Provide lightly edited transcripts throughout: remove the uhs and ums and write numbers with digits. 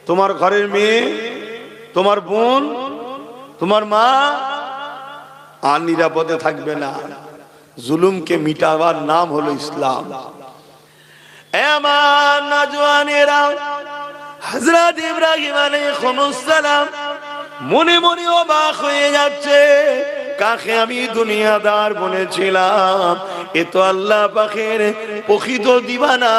তোমার ঘরের মেয়ে, তোমার বোন, তোমার মা আর নিরাপদে থাকবে না। জুলুমকে মিটাবার নাম হলো ইসলাম। আমার নওজওয়ানেরা, হযরত ইব্রাহিম আলাইহিস সালাম মনে মনে অবাক হয়ে যাচ্ছে, কাকে আমি দুনিয়াদার বলেছিলাম, এ তো আল্লাহ পাকের প্রকৃত দিওয়ানা,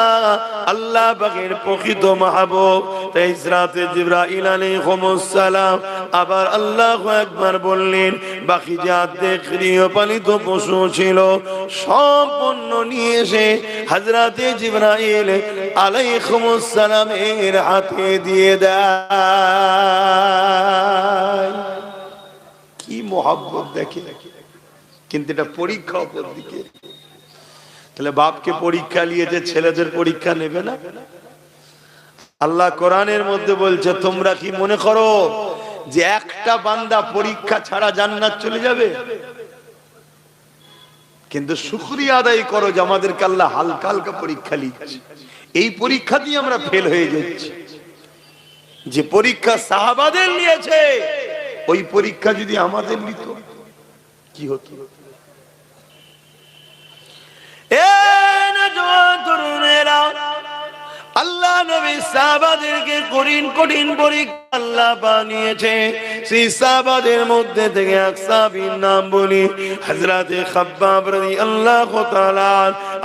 আল্লাহ পাকের প্রকৃত মাহবুব। তাই হযরত জিবরাইল আলাইহিস সালাম আবার আল্লাহু আকবার বললেন। বাকি যা গৃহপালিত পশু ছিল সম্পূর্ণ নিয়ে এসে হযরত জিবরাইল আলাইহিস সালামের হাতে দিয়ে দেয়। কি মোহাব্বত দেখে। কিন্তু এটা পরীক্ষা অপর দিকে। তাহলে বাপকে পরীক্ষা নিয়েছে, ছেলেদের পরীক্ষা নেবে না? আল্লাহ কোরআনের মধ্যে বলছে, তোমরা কি মনে করো যে একটা বান্দা পরীক্ষা ছাড়া জান্নাত চলে যাবে? কিন্তু শুকরিয়া আদায় করো যে আমাদেরকে আল্লাহ হালকা হালকা পরীক্ষা নিচ্ছে। এই পরীক্ষা দিয়ে আমরা ফেল হয়ে যাচ্ছি। যে পরীক্ষা সাহাবাদের নিয়েছে, ওই পরীক্ষা যদি আমাদের নিত কি হতো? তরুণেরা, আল্লাহ নবী সাহাবাদেরকে কঠিন কঠিন পরীক্ষা আল্লাহ বানিয়েছে। সেই সাহাবাদের মধ্যে থেকে এক সাহাবীর নাম বলি, হযরত খাব্বাব রাদিয়াল্লাহু তাআলা।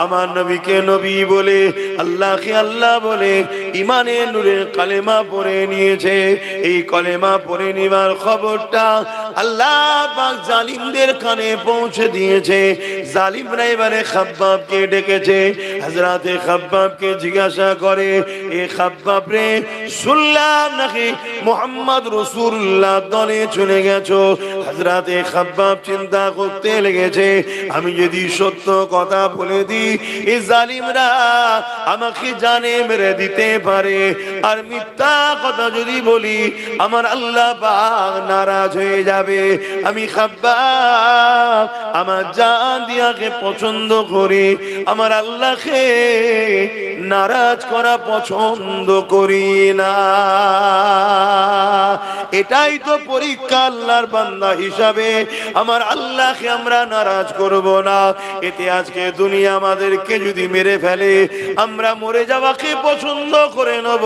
আমার নবীকে নবী বলে, আল্লাহকে আল্লাহ বলে ঈমানের নূরের কালেমা পড়ে নিয়েছে। এই কালেমা পড়ে নেওয়ার খবরটা আল্লাহ পাক জালিমদের কানে পৌঁছে দিয়েছে। জালিমরা এবারে খাব্বাবকে ডেকেছে। হযরত খাব্বাবকে জিজ্ঞাসা করে, এ খাব্বাব রে, শুনলাম নাকি মুহাম্মদ রাসূলুল্লাহ দলে চলে গেছো? হযরত খাব্বাব চিন্তা করতে লেগেছে, আমি যদি সত্য কথা বলে দিই, এই জালিমরা আমাকে জানে মেরে দিতে পারে, আর মিথ্যা কথা যদি বলি আমার আল্লাহ পাক নারাজ হয়ে যাবে। আমি খাব্বাব আমার জান দিয়াকে পছন্দ করি, আমার আল্লাহকে নারাজ করা পছন্দ করি না। এটাই তো পরীক্ষা আল্লাহর বান্দা হিসাবে। আমার আল্লাহকে আমরা নারাজ করব না। এতে আজকে দুনিয়া আমাদেরকে যদি মেরে ফেলে, আমরা মরে যাওয়াকে পছন্দ করে নেব,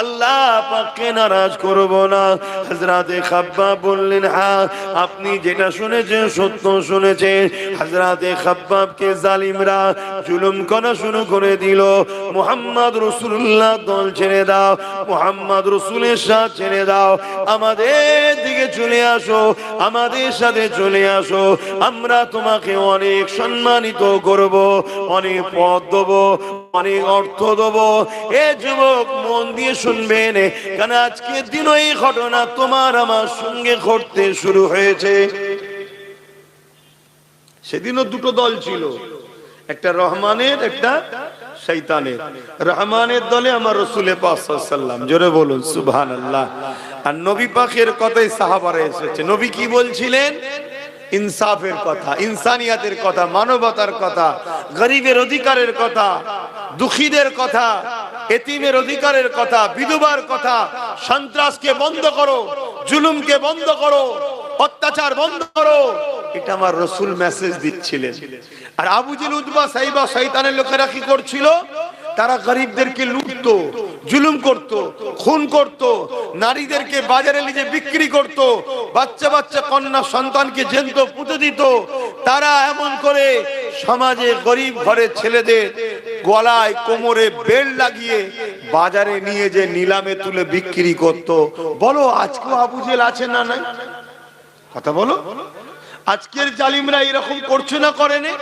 আল্লাহ পাককে নারাজ করব না। হযরত খাব্বাব বললেন, হ্যাঁ, আপনি যেটা শুনেছেন সত্য শুনেছেন। হযরত খাব্বাবকে জালিমরা জুলুম করা শুরু করে দিল। মুহাম্মদ রাসূলুল্লাহ দল ছেড়ে দাও, মুহাম্মদ রাসূলের সাথে ছেড়ে দাও, আমাদের দিকে চলে আসো, আমাদের সাথে চলে আসো, আমরা তোমাকে অনেক সম্মানিত করব, অনেক পদ দেব, অনেক অর্থ দেব। এ যুবক মন দিয়ে শুনবেন, কারণ আজকের দিন এই ঘটনা তোমার আমার সঙ্গে ঘটতে শুরু হয়েছে। সেদিনও দুটো দল ছিল, একটা রহমানের, একটা শয়তানের। রহমানের দলে আমার রাসূল পাক সাল্লাল্লাহু আলাইহি ওয়াসাল্লাম, জোরে বলুন সুবহানাল্লাহ। আর নবী পাকের কথাই সাহাবারা এসেছে। নবী কি বলছিলেন? ইনসাফের কথা, ইনসানিয়াতের কথা, মানবতার কথা, গরিবের অধিকারের কথা, দুঃখীদের কথা, এতিমের অধিকারের কথা, বিধবার কথা। সন্ত্রাসকে বন্ধ করো, জুলুমকে বন্ধ করো, অত্যাচার বন্ধ করো। এটা আমার রাসূল মেসেজ দিচ্ছিলেন। আর আবু জেল, উতবা, সাইবা, শয়তানের লোকেরা কি করছিল? তারা গরিবদেরকে লুটতো, জুলুম করত, খুন করত, নারীদেরকে বাজারে নিয়ে বিক্রি করত, বাচ্চা বাচ্চা কন্যা সন্তানকে জ্যান্ত পুঁতে দিত। তারা এমন করে সমাজে গরিব ঘরের ছেলেদের গলায় কোমরে বেল্ট লাগিয়ে বাজারে নিয়ে যে নিলামে তুলে বিক্রি করত। বলো আজকেও আবু জেল আছে না নাই? কথা বলো। আজকের জালিমরা এরকম করছে না করে না?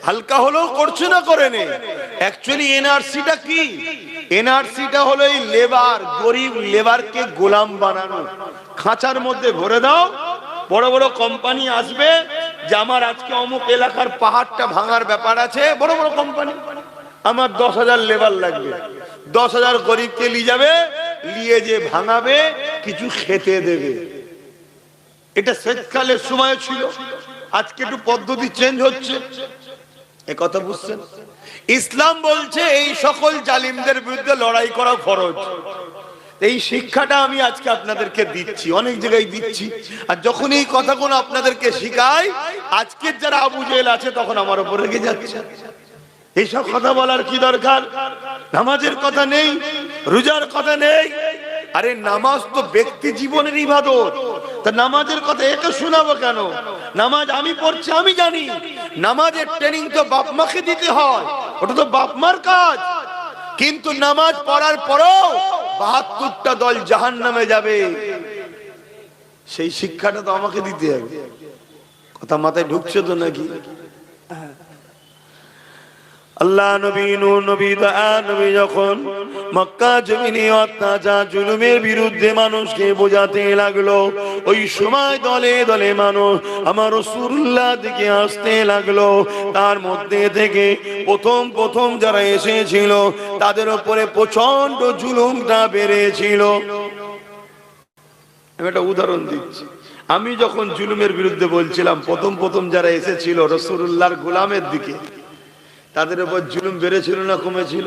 হালকা হলেও করছে না করে না? অ্যাকচুয়ালি এনআরসিটা কি? এনআরসিটা হলো এই লেবার, গরিব লেবারকে গোলাম বানানো। খাঁচার মধ্যে ভরে দাও, বড় বড় কোম্পানি আসবে যে আমার আজকে অমুক এলাকার পাহাড়টা ভাঙার ব্যাপার আছে, বড় বড় কোম্পানি, আমার 10,000 লেবার লাগবে, 10,000 গরিবকে নিয়ে যাবে, নিয়ে যে ভাঙাবে, কিছু খেতে দেবে। এটা শীতকালের সময় ছিল, আজকে একটু পদ্ধতি চেঞ্জ হচ্ছে। এ কথা বুঝছেন? ইসলাম বলছে এই সকল জালিমদের বিরুদ্ধে লড়াই করা ফরজ। এই শিক্ষাটা আমি আজকে আপনাদেরকে দিচ্ছি, অনেক জায়গায় দিচ্ছি। আর যখন এই কথাগুলো আপনাদেরকে শিখাই, আজকের যারা আবু জেহেল আছে তখন আমার উপর রেগে যাচ্ছে। এইসব কথা বলার কি দরকার? নামাজের কথা নেই, রোজার কথা নেই। আরে নামাজ তো ব্যক্তি জীবনের ইবাদত, তা নামাজের কথা একে শোনাবো কেন? নামাজ আমি পড়ছি, আমি জানি নামাজের ট্রেনিং তো বাপ মাকে দিতে হয়, ওটা তো বাপ মার কাজ। কিন্তু নামাজ পড়ার পরও ৭২টা দল জাহান্নামে যাবে, সেই শিক্ষাটা তো আমাকে দিতে হবে। কথা মাথায় ঢুকছে তো নাকি? আল্লাহ নবী নূর নবী নবী যখন মক্কা জমিনে অত্যাচার জুলুমের বিরুদ্ধে মানুষকে বোঝাতে লাগলো, ওই সময় দলে দলে মানুষ আমার রাসূলুল্লাহ দিকে আসতে লাগলো। তার মধ্যে থেকে প্রথম যারা এসেছিল তাদের উপরে প্রচন্ড জুলুমটা বেড়েছিল। আমি একটা উদাহরণ দিচ্ছি। আমি যখন জুলুমের বিরুদ্ধে বলছিলাম, প্রথম যারা এসেছিল রাসূলুল্লাহর গোলামের দিকে, তাদের উপর জুলুম বেড়েছিল না কমেছিল?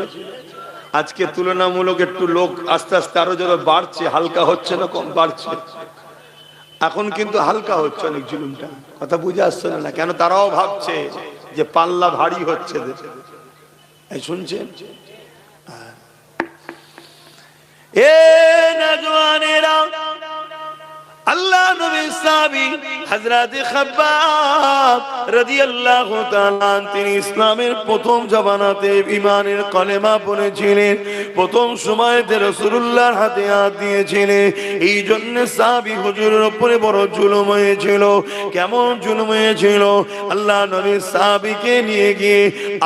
আজকে তুলনামূলক একটু লোক আস্তে আস্তে আরো যারা বাড়ছে, হালকা হচ্ছে না কম বাড়ছে? এখন কিন্তু হালকা হচ্ছে অনেক জুলুমটা। কথা বুঝে আসছে না? কেন? তারাও ভাবছে যে পাল্লা ভারী হচ্ছে। শুনছেন? এ নওজওয়ানেরা, আল্লাহ নবীর সাহাবী হযরত খাব্বাব রাদিয়াল্লাহু তাআলা তিনি ইসলামের প্রথম জামানাতে ঈমানের কলেমা পড়েছিলেন। প্রথম সময়তে রাসূলুল্লাহর হাতে হাত দিয়েছিলেন। এই জন্য সাহাবী হুজুরের উপরে বড় জুলুম হয়েছিল। কেমন জুলুম হয়েছিল? আল্লাহ নবীর সাহাবীকে নিয়ে গিয়ে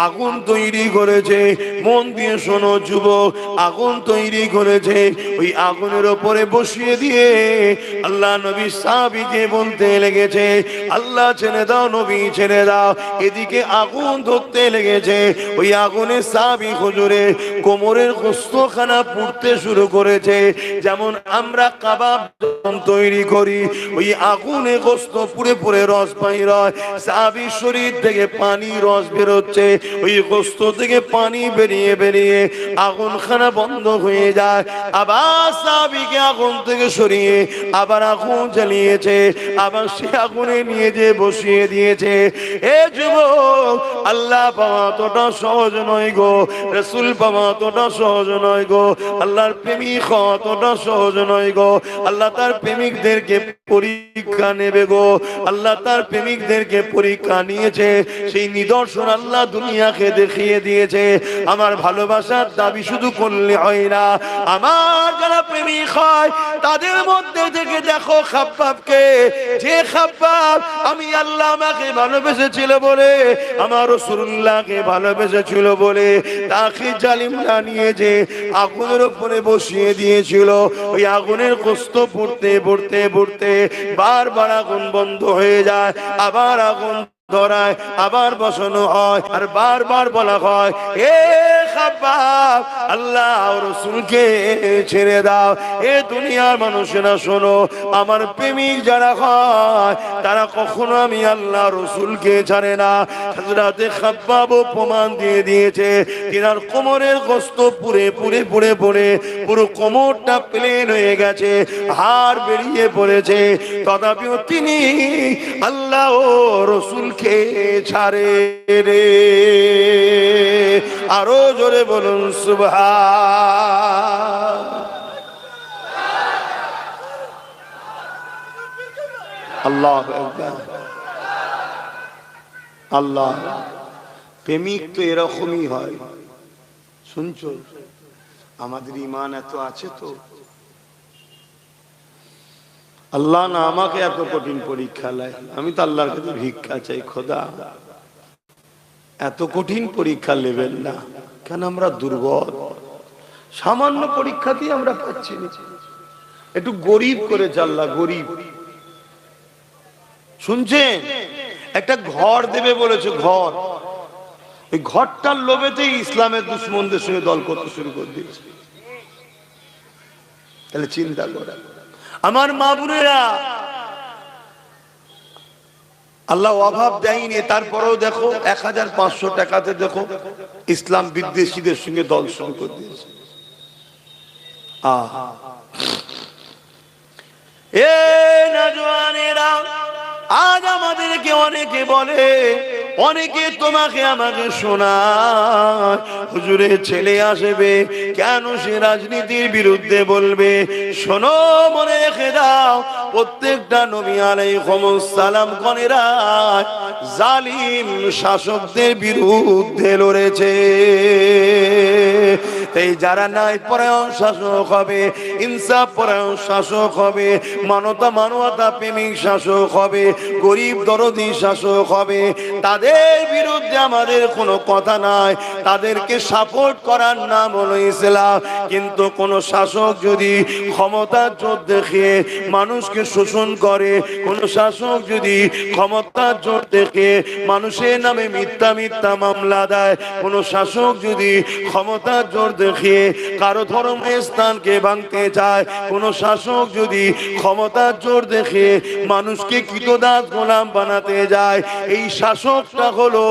আগুন তৈরি করেছে। মন দিয়ে শোনো যুবক, আগুন তৈরি করেছে। ওই আগুনের উপরে বসিয়ে দিয়ে আল্লাহ নবী সাহাবীকে বলতে লেগেছে, আল্লাহ ছেড়ে দাও, নবী ছেড়ে দাও। এদিকে আগুন ধরতে লেগেছে। ওই আগুনে সাহাবী হুজুরে কোমরের গোশতখানা পুড়তে শুরু করেছে। যেমন আমরা কাবাব তৈরি করি, ওই আগুনে গোশত পুড়ে পুড়ে রস বাইর হয়। সাহাবীর শরীর থেকে পানি রস বেরোচ্ছে। ওই গোশত থেকে পানি বেরিয়ে বেরিয়ে আগুনখানা বন্ধ হয়ে যায়। আবার সাহাবীকে আগুন থেকে সরিয়ে আবার আগুন জ্বালিয়েছে, আবার সে আগুনে নিয়ে যে বসিয়ে দিয়েছে। এ যুবক, আল্লাহ পাওয়া তোটা সহজ নয় গো, রাসূল পাওয়া তোটা সহজ নয় গো, আল্লাহর প্রেমিক হওয়া তোটা সহজ নয় গো। আল্লাহ তার প্রেমিকদেরকে পরীক্ষা নেবে গো। আল্লাহ তার প্রেমিকদেরকে পরীক্ষা নিয়েছে, সেই নিদর্শন আল্লাহ দুনিয়াকে দেখিয়ে দিয়েছে। আমার ভালোবাসার দাবি শুধু করলে হয় না, আমার যারা প্রেমিক হয় তাদের মধ্যে থেকে দেখো খাব্বাবকে, যে খাব্বাব আমি আল্লাহ আমাকে ভালোবেসেছিল বলে, আমার রাসূলুল্লাহকে ভালোবেসেছিল বলে তাকে জালিমরা নিয়ে যে আগুনের উপরে বসিয়ে দিয়েছিল। ওই আগুনের কষ্ট পড়তে পড়তে পড়তে বারবার আগুন বন্ধ হয়ে যায়, আবার আগুন ধরায়, আবার বসানো হয়, আর বারবার বলা হয়, এ খাব্বাব আল্লাহ রাসূলকে ছেড়ে দাও। এ দুনিয়ার মানুষেরা শোনো, আমার প্রেমিক যারা হয় তারা কখনো আমি আল্লাহ রাসূলকে ছাড়ে না। হযরত খাব্বাব প্রমাণ দিয়ে দিয়েছে, তিনার কোমরের গোশত পুড়ে পুড়ে পুড়ে পুড়ে পুরো কোমরটা প্লেন হয়ে গেছে, হাড় বেরিয়ে পড়েছে, তথাপিও তিনি আল্লাহ ও রাসূল কে ছাড়ে রে। আরো জোরে বলুন সুবহান আল্লাহু আকবার। আল্লাহ প্রেমিক তো এরকমই হয়। শুনছো, আমাদের ঈমান এত আছে তো। আল্লাহ না আমাকে এত কঠিন পরীক্ষা লাই, আমি তো আল্লাহর কাছে ভিক্ষা চাই, খোদা এত কঠিন পরীক্ষা নেবেন না। কেন? আমরা দুর্বল, সামান্য পরীক্ষাতেই আমরা পাচ্ছি না। একটু গরিব করে আল্লাহ, গরিব। শুনছেন, একটা ঘর দেবে বলেছে, ঘর। ওই ঘরটার লোভেতেই ইসলামের দুশমনদের সঙ্গে দল করতে শুরু করে দিয়েছে। তাহলে চিন্তা করা, আমার মা বোনেরা, আল্লাহ অভাব দেয়নি, তারপরেও দেখো 1500 টাকাতে দেখো ইসলাম বিদ্বেষীদের সঙ্গে দল শুরু করে দিয়েছে। এ নওজওয়ানেরা, আজ আমাদেরকে অনেকে বলে, অনেকে তোমাকে আমাকে শোনায়, হুজুরের ছেলে আসবে কেন সে রাজনীতির বিরুদ্ধে বলবে? শোনো, মনে রেখে দাও, প্রত্যেকটা নবী আলাইহিস সালাম গণেরা জালিম শাসকদের বিরুদ্ধে লড়েছে। এই যারা ন্যায় পরায়ণ শাসক হবে, ইনসাফ পরায়ণ শাসক হবে, মানবতা প্রেমিক শাসক হবে, গরিব দরদি শাসক হবে, তাদের বিরুদ্ধে আমাদের কোনো কথা নাই, তাদেরকে সাপোর্ট করার নাম হলো ইসলাম। কিন্তু কোন শাসক যদি ক্ষমতার জোর দেখিয়ে মানুষকে শোষণ করে, কোন শাসক যদি ক্ষমতার জোর দেখে মানুষের নামে মিথ্যা মামলা দেয়, কোন শাসক যদি ক্ষমতার জোর দেখিয়ে কারো ধর্মের স্থানকে ভাঙতে চায়, কোন শাসক যদি ক্ষমতার জোর দেখে মানুষকে কৃতদাস গোলাম বানাতে যায়, এই শাসকটা হলো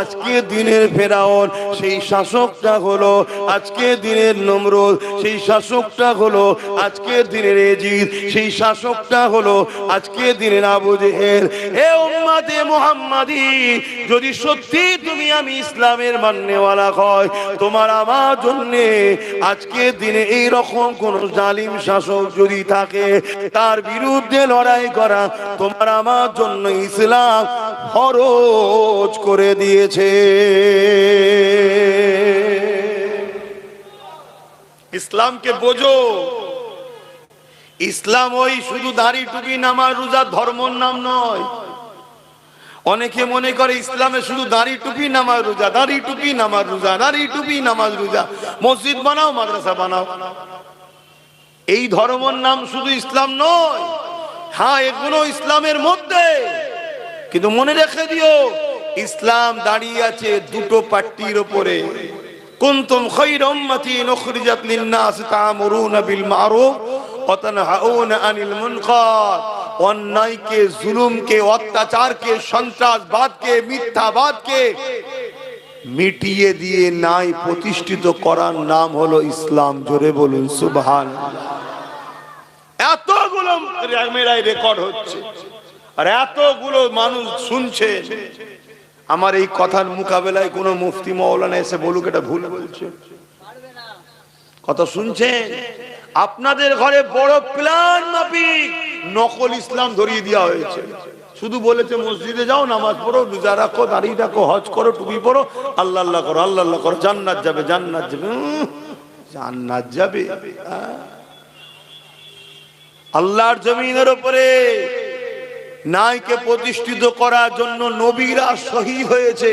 আজকে দিনের ফেরাউন, সেই শাসকটা হলো আজকে দিনের নমরুদ, সেই শাসকটা হলো আজকে দিনের এজিদ, সেই শাসকটা হলো আজকে দিনের আবু জেহেল। এ উম্মতে মুহাম্মাদি, যদি সত্যি তুমি আমি ইসলামের মাননেওয়ালা হয়, তোমার আমার জন্য আজকে দিনে এই রকম কোন জালিম শাসক যদি থাকে, তার বিরুদ্ধে লড়াই করা তোমার আমার জন্য ইসলাম ফরজ করে দিয়েছে। ইসলামকে বোঝো। ইসলাম ওই শুধু দাড়ি টুপি নামাজ রোজা ধর্মর নাম নয়। অনেকে মনে করে ইসলামে শুধু দাড়ি টুপি নামাজ রোজা, দাড়ি টুপি নামাজ রোজা, দাড়ি টুপি নামাজ রোজা, মসজিদ বানাও মাদ্রাসা বানাও। এই ধর্মের নাম শুধু ইসলাম নয়। হ্যাঁ, এগুলো ইসলামের মধ্যে, কিন্তু মনে রেখে দিও, ইসলাম দাঁড়িয়ে আছে দুটো পাট্টির উপরে। কুনতুম খায়রা উম্মাতিন উখরিজাত লিন-নাস তা'মুরুনা বিল মা'রুফ ওয়া তানহাউনা আনিল মুনকার। অন্যায়কে, জুলুমকে, অত্যাচারকে, সন্ত্রাসবাদকে, মিথ্যাবাদকে মিটিয়ে দিয়ে ন্যায় প্রতিষ্ঠিত করার নাম হলো ইসলাম। জোরে বলুন সুবহানাল্লাহ। এতগুলো ক্যামেরায় রেকর্ড হচ্ছে আর এতগুলো মানুষ শুনছে, আমার এই কথার মোকাবেলায় কোন মুফতি মাওলানা এসে বলুক এটা ভুল বলছে? কথা শুনছেন? আপনাদের ঘরে বড় প্ল্যান মাফিক নকল ইসলাম ধরিয়ে দেওয়া হয়েছে। শুধু বলেছে মসজিদে যাও, নামাজ পড়ো, রোজা রাখো, দাঁড়িয়ে রাখো, হজ করো, টুপি পড়ো, আল্লাহ আল্লাহ করো, আল্লাহ আল্লাহ করো, জান্নাত যাবে, জান্নাত যাবে, জান্নাত যাবে। আল্লাহর জমিনের উপরে ন্যায়কে প্রতিষ্ঠিত করার জন্য নবীরা শহীদ হয়েছে।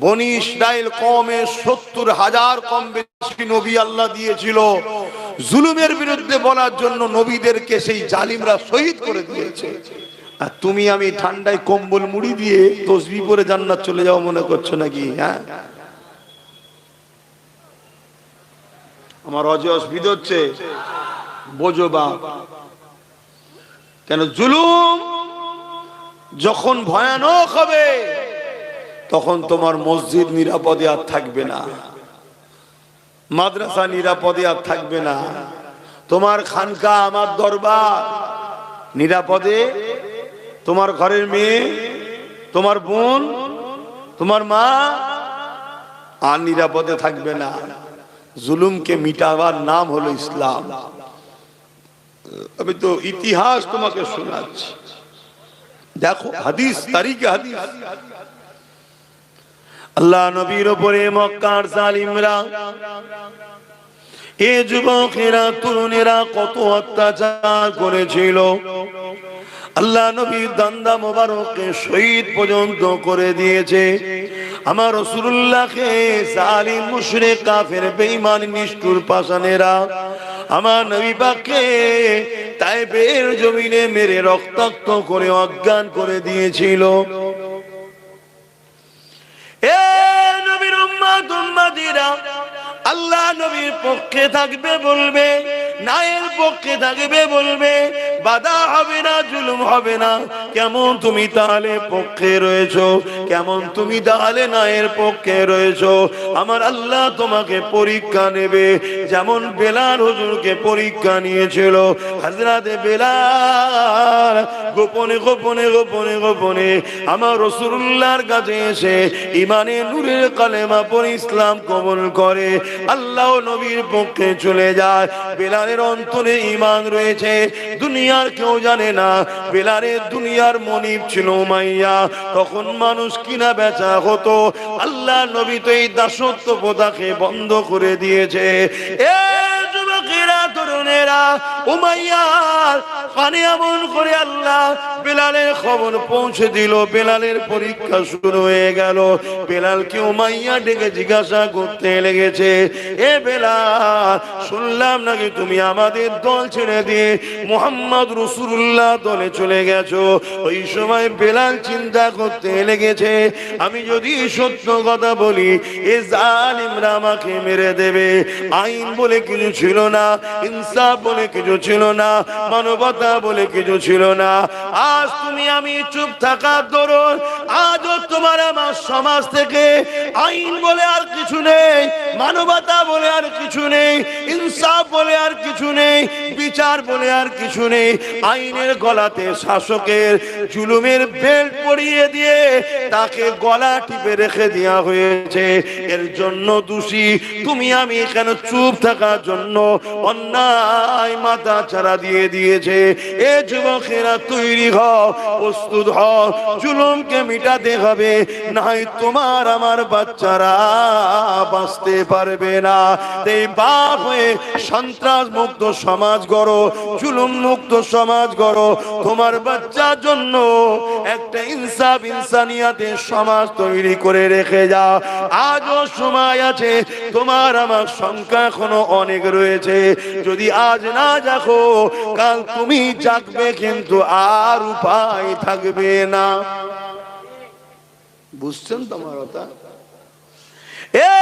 বনি ইসরাইল কওমের 70,000 কম বেশি নবী আল্লাহ দিয়েছিল। জুলুমের বিরুদ্ধে বলার জন্য নবীদেরকে সেই জালিমরা শহীদ করে দিয়েছে। আর তুমি আমি ঠান্ডায় কম্বল মুড়ি দিয়ে তসবিহ পরে জান্নাত চলে যাও মনে করছো নাকি? হ্যাঁ, আমার অসুবিধা হচ্ছে, বোঝো বাপ। কেন? জুলুম যখন ভয়ানক হবে তখন তোমার মসজিদ নিরাপদে আর থাকবে না, মাদ্রাসা নিরাপদে আর থাকবে না, তোমার খানকা, আমার দরবার নিরাপদে, তোমার ঘরের মেয়ে, তোমার বোন, তোমার মা আর নিরাপদে থাকবে না। জুলুমকে মিটাবার নাম হলো ইসলাম। আমি তো ইতিহাস তোমাকে শোনাচ্ছি, দেখো হাদিস, তারিখে হাদিস। আল্লাহ নবীর উপরে মক্কার জালিমরা, এ যুবকেরা, তরুণেরা কত অত্যাচার করেছিল। আল্লাহ নবীর দান্দা মোবারককে শহীদ পর্যন্ত করে দিয়েছে। আমার রাসূলুল্লাহকে জালিম, মুশরিক, কাফের, বেঈমান, নিষ্ঠুর পাষাণেরা আমার নবী পাককে তায়েফের জমিনে মেরে রক্তাক্ত করে অজ্ঞান করে দিয়েছিল। এ নবীর উম্মত উম্মতিরা, আল্লাহ নবীর পক্ষে থাকবে বলবে, ন্যায়ের পক্ষে থাকবে, বলবে বাধা হবে না, জুলুম হবে না। কেমন তুমি তাহলে পক্ষে রয়েছো? কেমন তুমি তাহলে ন্যায়ের পক্ষে রয়েছো? আমার আল্লাহ তোমাকে পরীক্ষা নেবে, যেমন বেলাল হুজুরকে পরীক্ষা নিয়েছিল। হযরতে বেলাল গোপনে গোপনে গোপনে গোপনে আমার রাসূলুল্লাহর কাছে এসে ইমানে নূরের কালেমা পড়ে ইসলাম কবুল করে, আল্লাহ নবীর পক্ষে চলে যায়। বেলালের অন্তরে ঈমান রয়েছে, দুনিয়ার কেউ জানে না। বেলালের দুনিয়ার মনিব ছিল উমাইয়া। তখন মানুষ কিনা বেচা হতো, আল্লাহ নবী তো এই দাসত্ব প্রথাকে বন্ধ করে দিয়েছে। এ যুবকেরা, তরুণেরা, উমাইয়ার কানে এমন করে আল্লাহ বেলালের খবর পৌঁছে দিল। বেলালের পরীক্ষা শুরু হয়ে গেল। বেলালকে উমাইয়া ডেকে জিজ্ঞাসা করতে লেগেছে, এ বেলাল, শুনলাম নাকি তুমি আমাদের দল ছেড়ে দিয়ে মুহাম্মদ রাসূলুল্লাহ দলে চলে গেছো। ওই সময় বেলাল চিন্তা করতে লেগেছে, আমি যদি সত্য কথা বলি এ জালিমরা আমাকে মেরে দেবে। আইন বলে কিছু ছিল না, ইনসাফ বলে কিছু ছিল না, মানবতা বলে কিছু ছিল না। আজ তুমি আমি চুপ থাকার দরুন আজও তোমার আমার সমাজ থেকে আইন বলে আর কিছু নেই, মানবতা বলে আর কিছু নেই, ইনসাফ বলে আর কিছু নেই, বিচার বলে আর কিছু নেই। আইনের গলাতে শাসকের জুলুমের বেল্ট পরিয়ে দিয়ে তাকে গলা টিপে রেখে দেওয়া হয়েছে। এর জন্য দোষী তুমি আমি। কেন চুপ থাকার জন্য অন্যায় মাথা ছাড়া দিয়ে দিয়েছে। এ যুবকেরা, তৈরি হও, প্রস্তুত হও, জুলুমকে মিটাতে হবে, নাই তোমার আমার বাচ্চারা বাঁচতে পারবে না। এই বাপ হয়ে সন্ত্রাস মুক্ত সমাজ গড়ো, জুলুম মুক্ত সমাজ গড়ো। তোমার বাচ্চার জন্য একটা ইনসাফ ইনসানিয়াতের সমাজ তৈরি করে রেখে যাও। আজও সময় আছে, তোমার আমার সংখ্যা এখনো অনেক রয়েছে। যদি আজ না জাগো, কাল তুমি জাগবে, কিন্তু আর উপায় থাকবে না। বুঝছেন তোমার কথা? এ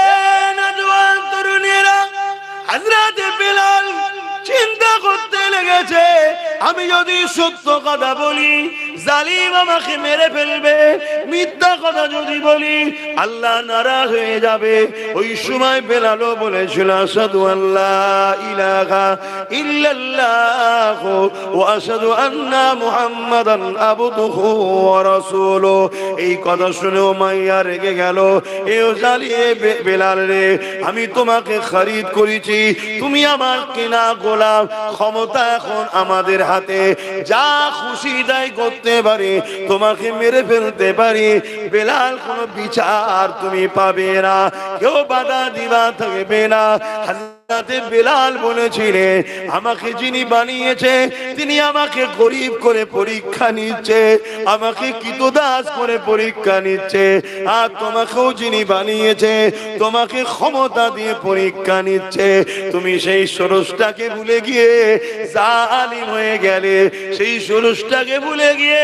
নওজোয়ান তরুণীরা, হযরতে বেলাল চিন্তা করতে লেগেছে, আমি যদি সত্য কথা বলি জালিম আমাকে মেরে ফেলবে, মিথ্যা কথা যদি বলি আল্লাহ নারাজ হয়ে যাবে। ওই সময় বেলালও বলেছিল, আশহাদু আল্লা ইলাহা ইল্লাল্লাহ ওয়া আশহাদু আন্না মুহাম্মাদান আবদুহু ওয়া রাসূলুহু। এই কথা শুনে উমাইয়া রেগে গেল, এও জালিয়ে বেলাল রে, আমি তোমাকে খরিদ করেছি, তুমি আমার কেনা গোলাম। ক্ষমতা এখন আমাদের হাতে, যা খুশি তাই করতে পারি, তোমাকে মেরে ফেলতে পারি। বেলাল, কোনো বিচার তুমি পাবে না, কেউ বাধা দিবা থাকবে না। হযরতে বেলাল বলেছিলেন, আমাকে যিনি বানিয়েছে তিনি আমাকে গরিব করে পরীক্ষা নিচ্ছে, আমাকে কৃতদাস করে পরীক্ষা নিচ্ছে। আর তোমাকেও যিনি বানিয়েছে তোমাকে ক্ষমতা দিয়ে পরীক্ষা নিচ্ছে। তুমি সেই ষোড়শটাকে ভুলে গিয়ে জালিম হয়ে গেলে, সেই ষোড়শটাকে ভুলে গিয়ে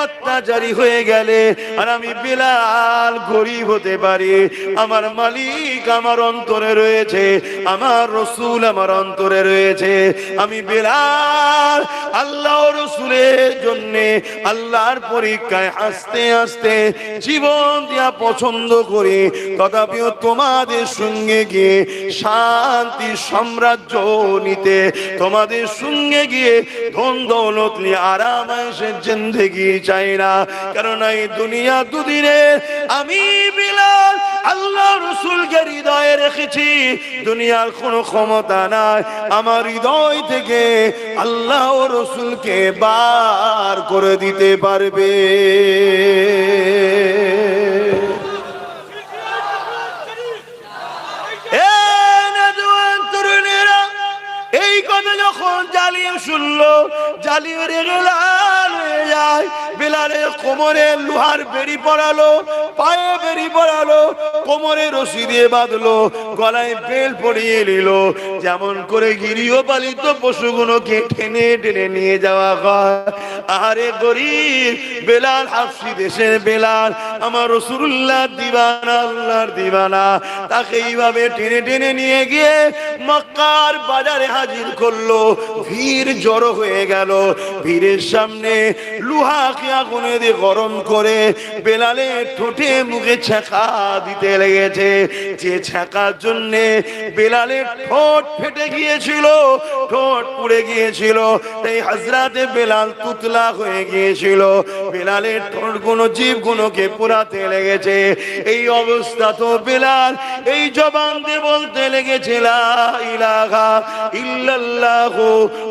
অত্যাচারী হয়ে গেলে। আর আমি বেলাল গরিব হতে পারি, আমার মালিক আমার অন্তরে রয়েছে, আমার রাসূল আমার অন্তরে রয়েছে। আমি বেলাল আল্লাহ রাসূলের জন্য আল্লাহর পরীক্ষায় আস্তে আস্তে জীবন দিয়া পছন্দ করি। তথাপিও তোমাদের সঙ্গে গিয়ে শান্তি সাম্রাজ্য নিতে, তোমাদের সঙ্গে গিয়ে ধন দৌলত নিয়ে আরাম আয়েশের জিন্দেগি চাই না। কারণ এই দুনিয়া দুদিনের। আমি বেলাল আল্লাহ রাসূলকে হৃদয়ে রেখেছি, দুনিয়ার কোনো ক্ষমতা নাই আমার হৃদয় থেকে আল্লাহ রাসূলকে বার করে দিতে পারবে। এই কথা যখন জালিম শুনলো, জালিম রেগে লাল হয়ে যায়। বেলালের কোমরে লোহার বেড়ি পরালো, পায়ে বেড়ি পরালো, কোমরে রশি দিয়ে বাঁধলো, গলায় বেল পরিয়ে নিল। যেমন করে গৃহপালিত পশুগুলোকে টেনে টেনে নিয়ে যাওয়া হয়। আরে গরিব বেলাল, হাফসি দেশের বেলাল, আমার রাসূলুল্লাহ দিওয়ানা, আল্লাহর দিওয়ানা, তাকে এইভাবে টেনে টেনে নিয়ে গিয়ে মক্কার বাজারে হাজির করলো। ভিড় জড়ো হয়ে গেল। ভিড়ের সামনে লোহাকে আগুনে দিয়ে গরম করে বেলালের ঠোঁটে মুখে ছ্যাঁকা দিতে লেগেছে। যে ছ্যাঁকার জন্যে বেলালের ঠোঁট ফেটে গিয়েছিল, ঠোঁট পুড়ে গিয়েছিল, তাই হযরতে বেলাল তুতলা হয়ে গিয়েছিল। বেলালের ঠোঁট গুলো, জীব গুলোকে পোড়াতে লেগেছে। এই অবস্থা তো বেলাল এই জবান দিয়ে বলতে লেগেছে, লা ইলাহা ইল্লাল্লাহ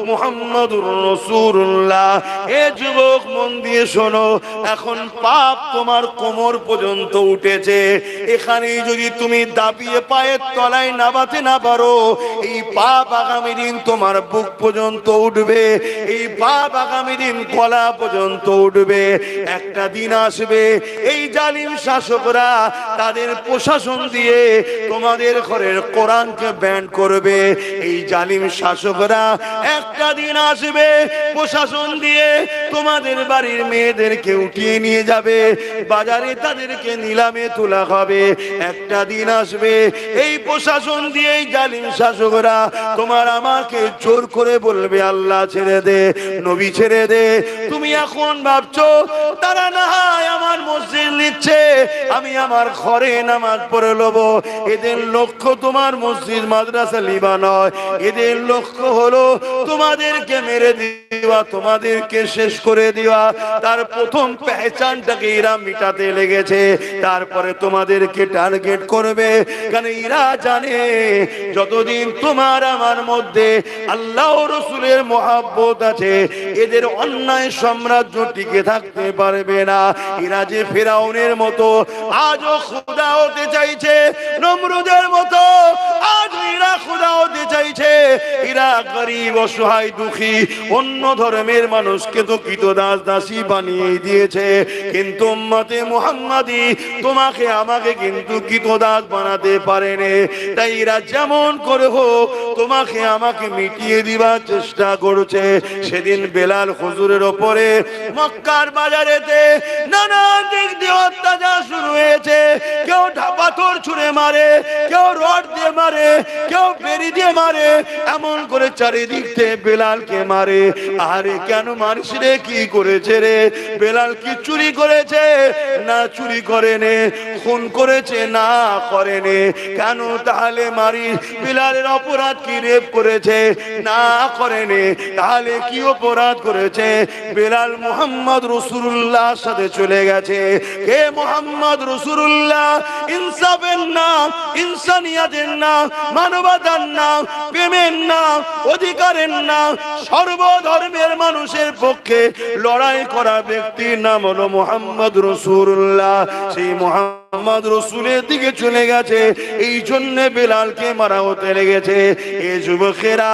মুহাম্মাদুর রাসূলুল্লাহ। এ যুবক, মন দিয়ে শোনো, এখন পাপ তোমার কোমর পর্যন্ত উঠেছে। এখানেই যদি তুমি দাবিয়ে পায়ের তলায় নামাতে না পারো, এই পাপ আগামী দিন তোমার বুক পর্যন্ত উঠবে, এই পাপ আগামী দিন গলা পর্যন্ত উঠবে। একটা দিন আসবে এই জালিম শাসকরা তাদের প্রশাসন দিয়ে তোমাদের ঘরের কোরআনকে ব্যান করবে। এই জালিম শাসকরা একটা দিন আসবে প্রশাসন দিয়ে তোমাদের বাড়ির মেয়েদেরকে উঠিয়ে নিয়ে যাবে, বাজারে তাদেরকে নিলামে তোলা হবে। একটা দিন আসবে এই প্রশাসন দিয়ে এই জালিম শাসকরা তোমার আমাকে জোর করে বলবে, আল্লাহ ছেড়ে দে, নবী ছেড়ে দে। তুমি এখন ভাবছো তারা না হয় আমার মসজিদ নিচ্ছে, আমি আমার ঘরে নামাজ পড়ে লব। এদের লক্ষ্য তোমার মসজিদ মাদ্রাসা লিবা নয়, এদের লক্ষ্য হলো তোমাদেরকে মেরে দেওয়া, তোমাদেরকে শেষ করে দেওয়া। তার প্রথম পেহচানটাকে এরা মিটাতে লেগেছে, তারপরে তোমাদেরকে টার্গেট করবে। কারণ এরা জানে যতদিন তোমার আমার মধ্যে আল্লাহ ও রাসূলের মহব্বত আছে, এদের অন্যায় সাম্রাজ্য টিকে থাকতে পারবে না। এরা যে ফেরাউনের মতো আজও খোদা হতে চাইছে, নমরুদের মতো আজ এরা খোদা হতে চাইছে। এরা গরিব, অসহায়, দুঃখী অন্য ধর্মের মানুষকে তো কৃতদাস দাসী বানিয়ে দিয়েছে, কিন্তু উম্মতে মুহাম্মাদি তোমাকে আমাকে কিন্তু কৃতদাস বানাতে পারেনি। তাই এরা যেমন করে হোক তোমাকে আমাকে মিটিয়ে দিবার চেষ্টা করছে। সেদিন বেলাল হুজুরের ওপরে মক্কার বাজারেতে নানা দিক দিয়ে অত্যাচার শুরু হয়েছে। কেউ পাথর ছুঁড়ে মারে, কেউ রড দিয়ে মারে, কেউ বেরি দিয়ে মারে, এমন করে চারিদিক থেকে বেলালকে মারে। আরে কেন মারিস রে? কি করেছে রে? বেলাল কি চুরি করেছে? না চুরি করেনি। খুন করেছে? না করেনি। কেন তাহলে মারিস? বেলালের অপরাধ কি? রেপ করেছে? না করেনি। তাহলে কি অপরাধ করেছে? বেলাল মুহাম্মদ রাসূলুল্লাহর সাথে চলে গেছে। কে মুহাম্মদ রাসূলুল্লাহ? ইনসাফের নাম, ইনসানিয়াতের নাম, মানবতার নাম, প্রেমের নাম, অধিকারের নাম, সর্বধর্মের মানুষের পক্ষে লড়াই করা ব্যক্তির নাম হলো মুহাম্মদ রাসূলুল্লাহ। সেই মুহাম্মদ রাসূলের দিকে চলে গেছে, এই জন্য বেলালকে মারা হতে লেগেছে। এই যুবকেরা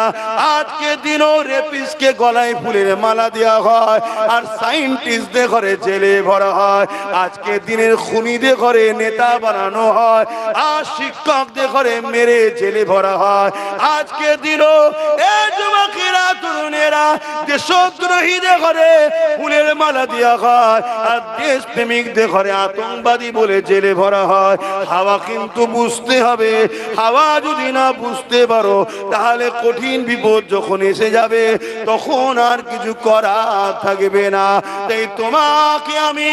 আজকে দিনও রেপিসকে গলায় ফুলের মালা দেওয়া হয়, আর সায়েন্টিস্টদের ঘরে জেলে ভরা হয়। আজকে দিনের খুনিদের ঘরে নেতা বানানো হয়, আর শিক্ষকদের ঘরে মেরে জেলে ভরা হয়। আজকে দিনও এই যুবকেরা, তরুণেরা দেশদ্রোহীদের ঘরে ফুলের মালা দেওয়া হয়, আর দেশপ্রেমিকদের ঘরে আতঙ্কবাদী বলে জেলে ভরা হয়। হাওয়া কিন্তু বুঝতে হবে, হাওয়া যদি না বুঝতে পারো তাহলে কঠিন বিপদ যখন এসে যাবে তখন আর কিছু করা থাকবে না। তাই তোমাকে আমি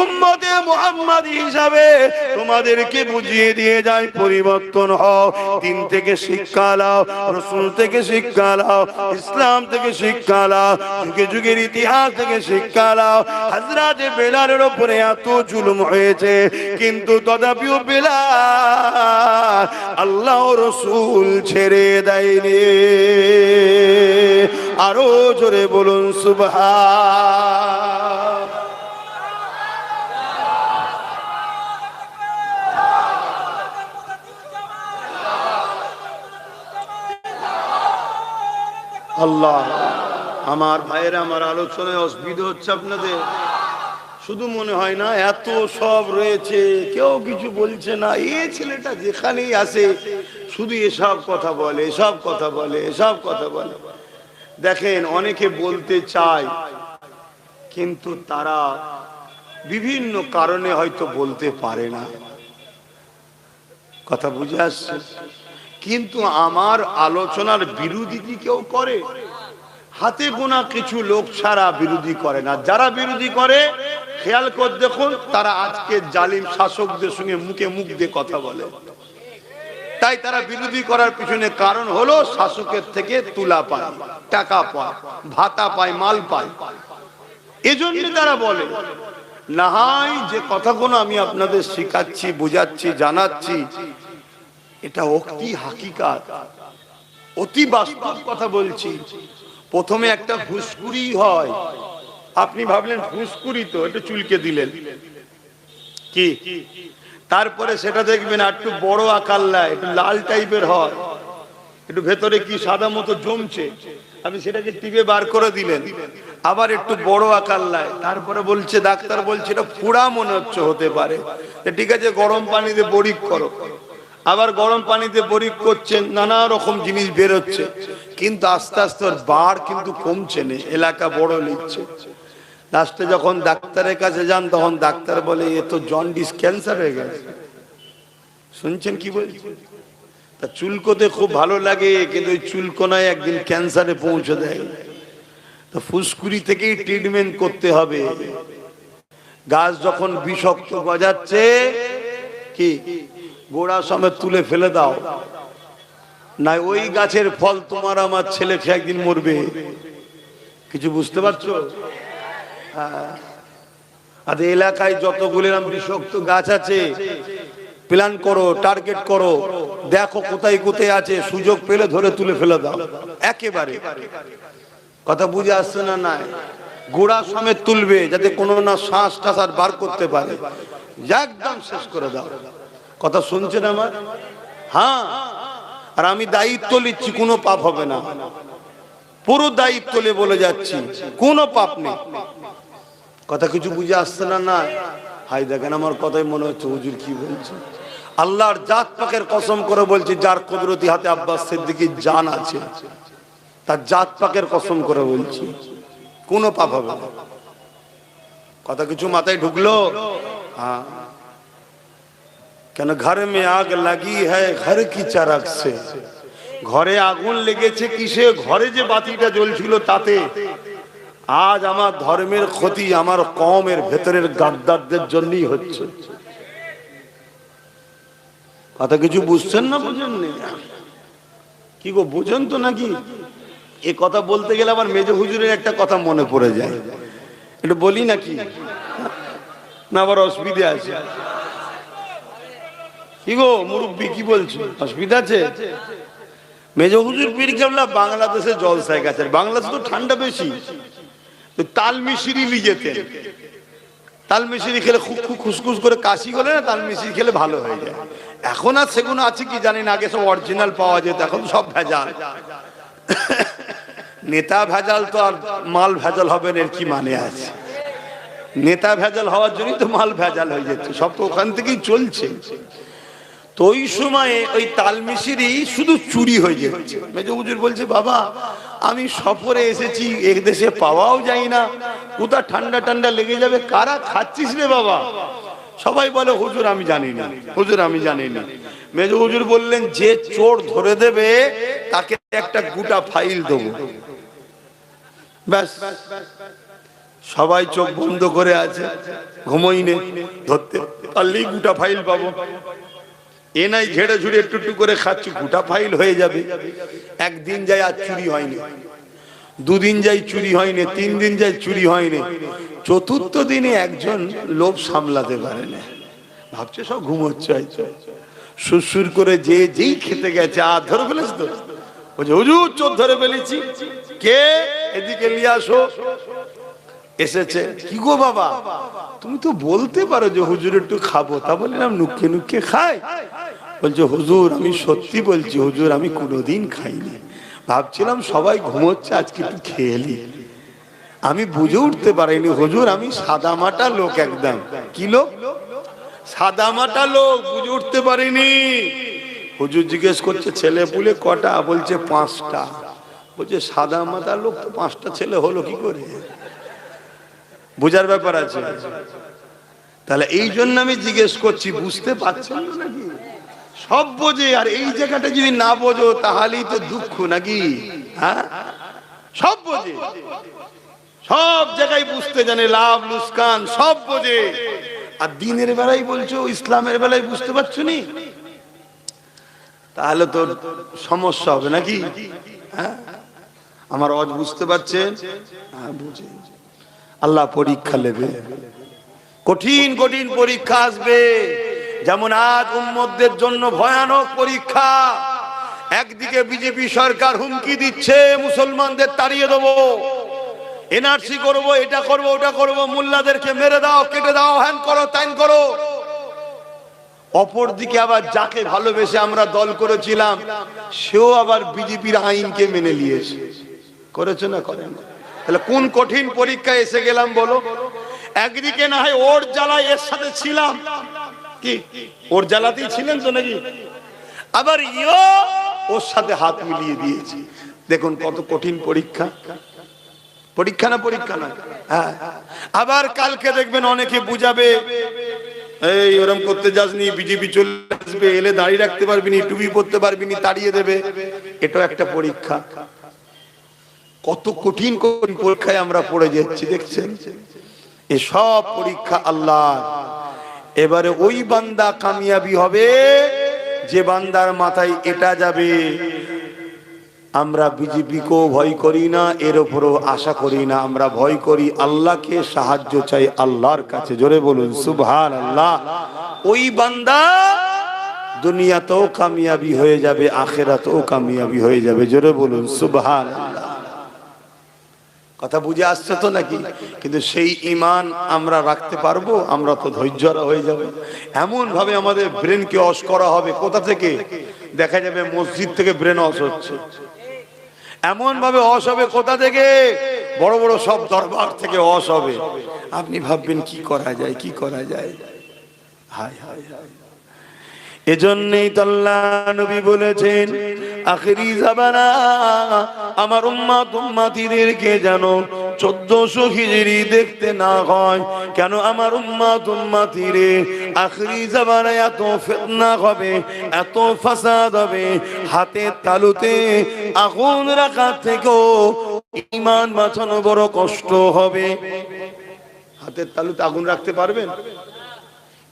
উম্মতে মুহাম্মাদী হিসাবে তোমাদেরকে বুঝিয়ে দিয়ে যাই, পরিবর্তন হও, দিন থেকে শিক্ষা নাও, রাসূল থেকে শিক্ষা নাও, ইসলাম থেকে শিক্ষা নাও, যুগে যুগের ইতিহাস থেকে শিক্ষা নাও। হযরত বেলালের উপরে এত জুলুম হয়েছে, কিন্তু তথাপিও বেলাল আল্লাহ রাসূল ছেড়ে দেয়নি। আরো জোরে বলুন সুবহান। আল্লাহ, আমার ভাইয়েরা, আমার আলোচনায় অসুবিধা হচ্ছে আপনাদের? শুধু মনে হয় না এত সব রয়েছে, কেউ কিছু বলছে না, এই ছেলেটা যেখানেই আসে শুধু এসব কথা বলে, এসব কথা বলে, এসব কথা বলে। দেখেন, অনেকে বলতে চায় কিন্তু তারা বিভিন্ন কারণে হয়তো বলতে পারে না। কথা বুঝে আসছে? কিন্তু আমার আলোচনার বিরোধী কি কেউ করে? হাতে গোনা কিছু লোক ছাড়া বিরোধী করে না। যারা বিরোধী করে খেয়াল করে দেখুন, তারা আজকে জালিম শাসকদের সঙ্গে মুখে মুখ দিয়ে কথা বলে। তাই তারা বিরোধী করার পিছনে কারণ হলো শাসকের থেকে তুলা পায়, টাকা পায়, ভাতা পায়, মাল পায়, এজন্য তারা বলে। না হয় যে কথাগুলো আমি আপনাদের শিখাচ্ছি, বুঝাচ্ছি, জানাচ্ছি, এটা অতি হাকিকাত, অতি বাস্তব কথা বলছি। প্রথমে একটা ফুসকুড়ি হয়, আপনি ভাবলেন ফুসকুড়ি তো একটু চুলকে দিলেন কি, তারপরে সেটা দেখবেন একটু বড় আকার লায়, একটু লাল টাইপের হয়, একটু ভেতরে কি সাদা মতো জমছে, আপনি সেটাকে টিপে বার করে দিলেন, আবার একটু বড় আকার লায়, তারপরে বলছে ডাক্তার বলছে এটা ফোড়া মনে হচ্ছে, হতে পারে, ঠিক আছে গরম পানিতে বরিক করো। আবার গরম পানিতে বরিক করছেন, নানা রকম জিনিস বেরোচ্ছে, কিন্তু আস্তে আস্তে বাড় কিন্তু কমছে না, এলাকা বড় নিচ্ছে। লাস্টে যখন ডাক্তারের কাছে যান তখন ডাক্তার বলে এ তো জন্ডিস, ক্যান্সার হয়ে গেছে। শুনছেন কি বলছি? তা চুলকোতে খুব ভালো লাগে, কিন্তু ওই চুলকোনায় একদিন ক্যান্সারে পৌঁছে দেয়। তো ফুসকুড়ি থেকেই ট্রিটমেন্ট করতে হবে। গাছ যখন বিষাক্ত গজাচ্ছে, কি গোড়া সমেত তুলে ফেলে দাও, না ওই গাছের ফল তোমার আমার ছেলে খেয়ে একদিন মরবে। কিছু বুঝতে পারছো? আর এলাকায় যতগুলো বিষাক্ত গাছ আছে প্ল্যান করো, টার্গেট করো, দেখো কোথায় কোথায় আছে, সুযোগ পেলে ধরে তুলে ফেলে দাও একেবারে। কথা বুঝে আসছে না? নাই গোড়া সমেত তুলবে, যাতে কোনো না শ্বাস টাস আর বার করতে পারে, একদম শেষ করে দাও। কথা শুনছেন আমার? হ্যাঁ, আর আমি দায়িত্ব নিচ্ছি, কোনো পাপ হবে না, পুরো দায়িত্ব নিয়ে বলে যাচ্ছি, কোনো পাপ নেই। কথা কিছু বুঝে আসছে না? না হাই দেখেন, আমার কথাই মনে হচ্ছে হুজুর কি বলছে। আল্লাহর জাত পাকের কসম করে বলছি, যার কুদরতি হাতে আব্বাস সিদ্দিকীর জান আছে, তার জাত পাকের কসম করে বলছি, কোনো পাপ হবে না। কথা কিছু মাথায় ঢুকলো? হ্যাঁ। কেন ঘরে মে আগ লাগি হ্যায় ঘর কি চারাক সে, ঘরে আগুন লেগেছে কিসে? ঘরে যে বাতিটা জ্বলছিল তাতে। আজ আমার ধর্মের ক্ষতি আমার কওমের ভেতরের গাদ্দারদের জন্যই হচ্ছে। কথা কিছু বুঝছেন না? বুঝেন কি গো, বুঝেন তো নাকি? এ কথা বলতে গেলে আবার মেজো হুজুরের একটা কথা মনে পড়ে যায়, একটু বলি নাকি? না আবার অসুবিধা আছে? কি গো মুরব্বী, কি বলছো, অসুবিধা আছে? মেজো হুজুর পীর কেবলা বাংলাদেশে জলসায় গেছে, বাংলাদেশে তো ঠান্ডা বেশি, তো তাল মিশরি নিয়ে যেতেন। তাল মিশরি খেলে খুব খুসখুস করে কাশি গলে না, তাল মিশরি খেলে ভালো হয়ে যায়। এখন আর সেগুলো আছে কি জানি না, আগে সব অরিজিনাল পাওয়া যেত, এখন সব ভেজাল। নেতা ভেজাল তো আর মাল ভেজাল হবে না, এর কি মানে আছে? নেতা ভেজাল হওয়ার জন্যই তো মাল ভেজাল হয়ে যাচ্ছে, সব তো ওখান থেকেই চলছে। তো ওই সময়ে ওই তাল মিশরি শুধু চুরি হয়ে যাচ্ছে। মেজো হুজুর বলছে, বাবা আমি সফরে এসেছি, এক দেশে পাওয়াও যায় না, কোথা ঠান্ডা ঠান্ডা লেগে যাবে, কারা খাচ্ছিস রে বাবা? সবাই বলে হুজুর আমি জানি না, হুজুর আমি জানি না। মেজো হুজুর বললেন, যে চোর ধরে দেবে তাকে একটা গোটা ফাইল দেবো। ব্যাস, সবাই চোখ বন্ধ করে আছে, ঘুমোই নেই, ধরতে পারলেই গোটা ফাইল পাবো। এ নাই ঝেড়ে ঝুড়ে একটু একটু করে খাচ্ছি, গোটা ফাইল হয়ে যাবে। একদিন যায় আর চুরি হয়নি, দুদিন যাই চুরি হয়নি, 3 দিন যাই চুরি হয়নি, চতুর্থ দিনে একজন লোভ সামলাতে পারে না, ভাবছে সব ঘুমোচ্ছে, সুরসুর করে যেই খেতে গেছে, আর ধরে ফেলেছ তো, বলছে হুজুর চোর ধরে ফেলেছি। কে? এদিকে নিয়ে আসো। এসেছে। কি গো বাবা, তুমি তো বলতে পারো যে হুজুর একটু খাবো, তা বললাম নুকে নুকে খাই। বলছে হুজুর আমি সত্যি বলছি, হুজুর আমি কোনোদিন খাইনি, ভাবছিলাম সবাই ঘুমোচ্ছে আজকে একটু খেয়ে নি। আমি বুঝে উঠতে পারিনি হুজুর, আমি সাদামাটা লোক, একদম কি লোক, সাদামাটা লোক, বুঝে উঠতে পারিনি। হুজুর জিজ্ঞেস করছে ছেলে পুলে কটা? বলছে 5টা। বলছে সাদামাটা লোক তো 5টা ছেলে হলো কি করে? বোঝার ব্যাপার আছে। তাহলে এই জন্য আমি জিজ্ঞেস করছি, বুঝতে পারছেন নাকি? সব বোঝে, আর এই জায়গাটা যদি না বোঝো তাহলেই তো দুঃখ নাকি? হ্যাঁ, সব বোঝে, সব জায়গায় বুঝতে জানে, লাভ লুসকান সব বোঝে। আর দিনের বেলায় বলছো, ইসলামের বেলায় বুঝতে পারছো নি, তাহলে তো সমস্যা হবে নাকি? হ্যাঁ, আমার আওয়াজ বুঝতে পারছেন? হ্যাঁ, বুঝে। আল্লাহ পরীক্ষা নেবে, কঠিন কঠিন পরীক্ষা আসবে। যেমন আজ উম্মতদের জন্য ভয়ানক পরীক্ষা। একদিকে বিজেপি সরকার হুমকি দিচ্ছে মুসলমানদের তাড়িয়ে দেবো, এনআরসি করব, এটা করব, ওটা করব, মোল্লাদেরকে মেরে দাও, কেটে দাও, হ্যান করো, ত্যান করো। অপরদিকে আবার যাকে ভালোবেসে আমরা দল করেছিলাম সেও আবার বিজেপির আইনকে মেনে নিয়েছে। করেছে না করেন? তাহলে কোন কঠিন পরীক্ষায় এসে গেলাম বলো? একদিকে না হয় ওর জ্বালায় এর সাথে ছিলাম, কি ওর জ্বালাতেই ছিলেন তো নাকি? আবার ইও ওর সাথে হাত মিলিয়ে দিয়েছি। দেখুন কত কঠিন পরীক্ষা। পরীক্ষা না পরীক্ষা না? হ্যাঁ। আবার কালকে দেখবেন অনেকে বুঝাবে, এই ওরম করতে যাসনি, বিজেপি চলে আসবে, এলে দাঁড়িয়ে রাখতে পারবি নি, টুপি পরতে পারবি নি, তাড়িয়ে দেবে। এটাও একটা পরীক্ষা। কত কঠিন কঠিন পরীক্ষায় আমরা পড়ে যাচ্ছি, দেখছেন? এসব পরীক্ষা আল্লাহ। এবারে ওই বান্দা কামিয়াবি হবে যে বান্দার মাথায় এটা যাবে, আমরা বিজেপিকেও ভয় করি না, এর উপরও আশা করি না, আমরা ভয় করি আল্লাহকে, সাহায্য চাই আল্লাহর কাছে। জোরে বলুন সুবহানাল্লাহ। ওই বান্দা দুনিয়াতেও কামিয়াবি হয়ে যাবে, আখিরাতেও কামিয়াবি হয়ে যাবে। জোরে বলুন সুবহানাল্লাহ। কথা বুঝে আসছে তো নাকি? কিন্তু সেই ঈমান আমরা রাখতে পারবো? আমরা তো ধৈর্যরা হয়ে যাবে। এমন ভাবে আমাদের ব্রেনকে ওয়াশ করা হবে, কোথা থেকে? দেখা যাবে মসজিদ থেকে ব্রেন ওয়াশ হচ্ছে। এমন ভাবে ওয়াশ হবে, কোথা থেকে? বড় বড় সব দরবার থেকে ওয়াশ হবে। আপনি ভাববেন কি করা যায়, কি করা যায়। হায় হায় হায়। এজন্যই তো আল্লাহ নবী বলেছেন, আখিরি জামানা আমার উম্মত উম্মতিদেরকে যেন 1400 হিজরি দেখতে না হয়। কেন? আমার উম্মত উম্মতিরে আখিরি জামানায় এত ফিতনা হবে, এত ফাসাদ হবে, হাতের তালুতে আগুন রাখার থেকেও ঈমান বাঁচানো বড় কষ্ট হবে। হাতের তালুতে আগুন রাখতে পারবেন?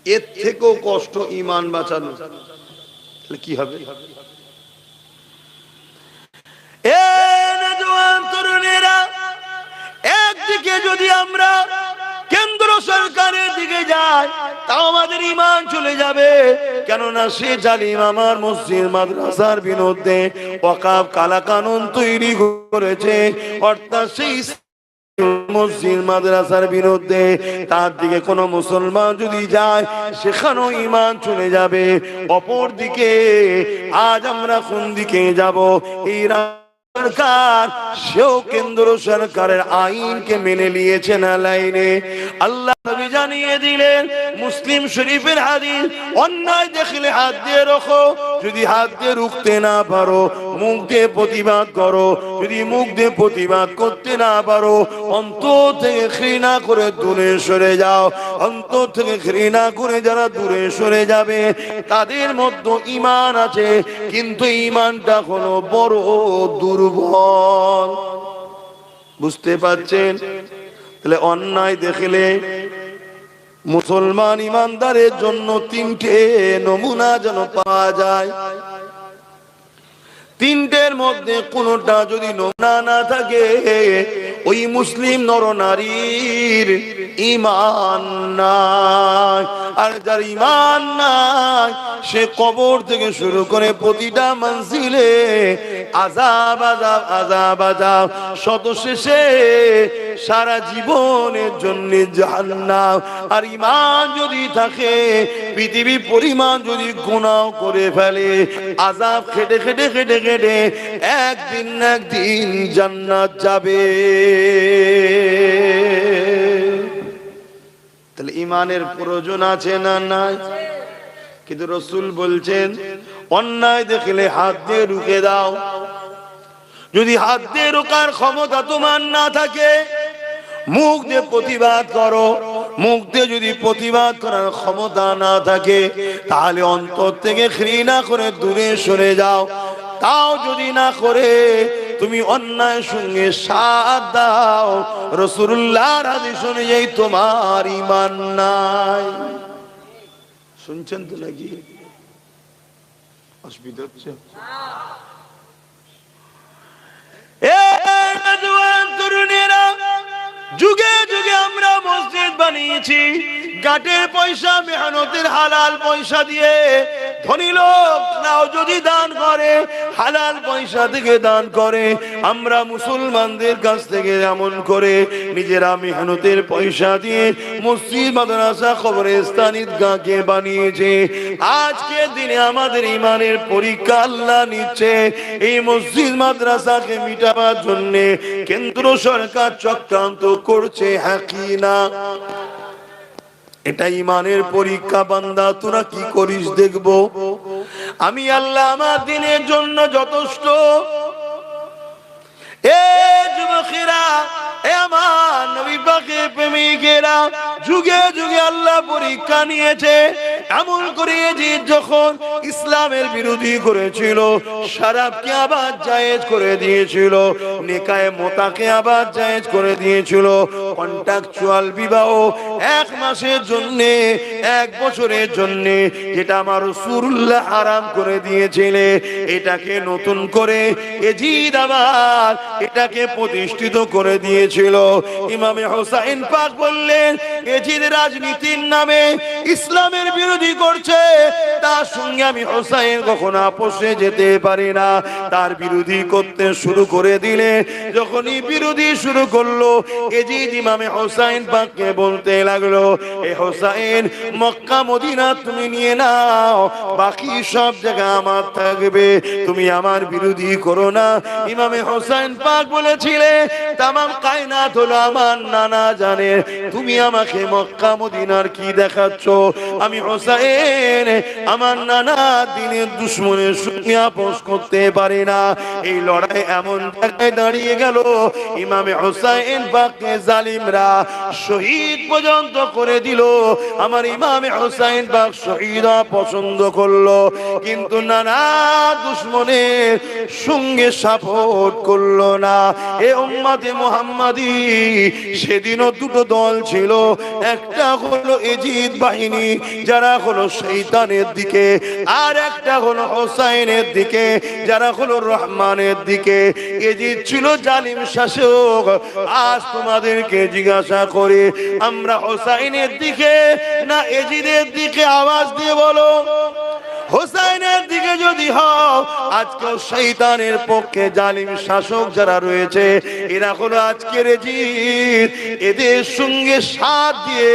এর থেকেও কষ্ট ঈমান বাঁচানো। তাহলে কি হবে? তরুণেরা, একদিকে যদি আমরা কেন্দ্র সরকারের দিকে যাই তাও আমাদের ঈমান চলে যাবে। কেননা সে জালিম আমার মসজিদ মাদ্রাসার বিরুদ্ধে ওয়াকফ কালা কানুন তৈরি করেছে, অর্থাৎ সেই মসজিদ মাদ্রাসার বিরুদ্ধে তার দিকে কোন মুসলমান যদি যায় সেখানেও ঈমান চলে যাবে। অপর দিকে আজ আমরা কোন দিকে যাব? এই সরকার, সেও কেন্দ্র সরকারের আইনকে মেনে নিয়েছে না লাইনে। আল্লাহ নবী জানিয়ে দিলেন মুসলিম শরীফের হাদিস, অন্যায় দেখলে হাত দিয়ে রাখো, যদি হাত দিয়ে রুখতে না পারো মুখ দিয়ে প্রতিবাদ করো, যদি মুখ দিয়ে প্রতিবাদ করতে না পারো অন্তর থেকে ঘৃণা করে দূরে সরে যাও। অন্তর থেকে ঘৃণা করে যারা দূরে সরে যাবে তাদের মধ্যে ঈমান আছে, কিন্তু ঈমানটা হলো বড় দুর্বল। বুঝতে পারছেন? তাহলে অন্যায় দেখলে মুসলমান ইমানদারের জন্য 3টে নমুনা যেন পাওয়া যায়। 3টের মধ্যে কোনটা যদি নমুনা না থাকে ওই মুসলিম নরনারীর ঈমান নাই। আর যার ঈমান নাই সে কবর থেকে শুরু করে প্রতিটা মঞ্জিলে আযাব আযাব আযাব আযাব, শত শেষে সারা জীবনের জন্য জাহান্নাম। আর ঈমান যদি থাকে, পৃথিবী পরিমাণ যদি গুনাহ করে ফেলে, আযাব খেটে খেটে খেটে খেটে একদিন না একদিন জান্নাত যাবে। তাহলে ঈমানের প্রয়োজন আছে না নাই? কিন্তু রাসূল বলছেন অন্যায় দেখলে হাত দিয়ে রুখে দাও। যদি হাত দিয়ে রোকার ক্ষমতা তোমার না থাকে, মুখ দিয়ে প্রতিবাদ করো। মুখ দিয়ে যদি প্রতিবাদ করার ক্ষমতা না থাকে, তাহলে অন্তর থেকে ঘৃণা করে দূরে সরে যাও। তাও যদি না করে তুমি অন্যায়ের সঙ্গে সাথ দাও, রাসূলুল্লাহর হাদিস অনুযায়ী তোমার ঈমান নাই। শুনছেন তো নাকি? অসুবিধা হচ্ছে? তরুণেরা, যুগে যুগে আমরা মসজিদ বানিয়েছি গাটের পয়সা, মেহনতের হালাল পয়সা দিয়ে। ধনী লোকরাও যদি দান করে, হালাল পয়সা থেকে দান করে। আমরা মুসলমানদের কাছ থেকে এমন করে নিজেরা মেহনতের পয়সা দিয়ে মসজিদ, মাদ্রাসা, কবরস্থান, ঈদগাহকে বানিয়েছে। আজকের দিনে আমাদের ঈমানের পরীক্ষা আল্লাহ নিচ্ছে। এই মসজিদ মাদ্রাসাকে মিটাবার জন্য কেন্দ্র সরকার চক্রান্ত করছে, হ্যাঁ কি না? এটা ঈমানের পরীক্ষা। বান্দা তোরা কি করিস দেখবো। আমি আল্লাহ আমার দিনের জন্য যথেষ্ট। এ যুবকেরা, এ আমার নবী পাকের প্রেমিকেরা, যুগে যুগে আল্লাহ পরীক্ষা নিয়েছে। এমন করে যে যখন ইসলামের বিরোধী করেছিল, শরাবকে আবার জায়েজ করে দিয়েছিল, নিকায়ে মোতাকে আবার জায়েজ করে দিয়েছিল, কন্ট্রাকচুয়াল বিবাহ 1 মাসের জন্য, 1 বছরের জন্য, যেটা আমার রাসূলুল্লাহ হারাম করে দিয়েছিলেন, এটাকে নতুন করে এজিদ আবার এটাকে প্রতিষ্ঠিত করে দিয়েছিল। ইমামে হোসাইন পাক বললেন, এজিদ রাজনীতির নামে ইসলামের বিরোধী করছে, তার সঙ্গে আমি হোসাইন কখনো আপোষে যেতে পারি না। তার বিরোধী করতে শুরু করে দিলে, যখনই বিরোধী শুরু করলো, এজিদ ইমামে হোসাইন পাককে বলতে লাগলো, এ হোসাইন, মক্কা মদিনা তুমি নিয়ে নাও, বাকি সব জায়গা আমার থাকবে, তুমি আমার বিরোধী করো না। ইমামে হোসাইন পাক বলেছিলে, তামাম কায়নাত হলো আমার নানা জানে, তুমি আমাকে মক্কা মদিনার কি দেখাচ্ছ? আমি হোসাইন আমার নানা দিনের দুশমনের সঙ্গে আপোষ করতে পারি না। এই লড়াই এমন জায়গায় দাঁড়িয়ে গেল, ইমামে হোসাইন পাককে জালিমরা শহীদ পর্যন্ত করে দিল। আমার ইমামে হোসাইন পাক শহীদ পছন্দ করলো, কিন্তু নানা দুশমনের সঙ্গে সাপোর্ট করলো না। এ উম্মতে মুহাম্মাদি, সেদিনও দুটো দল ছিল। একটা হলো এজিদ বাহিনী, যারা হলো শয়তানের দিকে, আর একটা হলো হোসাইনের দিকে, যারা হলো রহমানের দিকে। এজিদ ছিল জালিম শাসক। আজ তোমাদেরকে জিজ্ঞাসা করে, আমরা হোসাইনের দিকে না এজিদের দিকে? আওয়াজ দিয়ে বলো। হোসাইনের দিকে যদি হও, আজকেও শয়তানের পক্ষে জালিম শাসক যারা রয়েছে, এরা হলো আজকের এজিদ। এদের সঙ্গে সাথ দিয়ে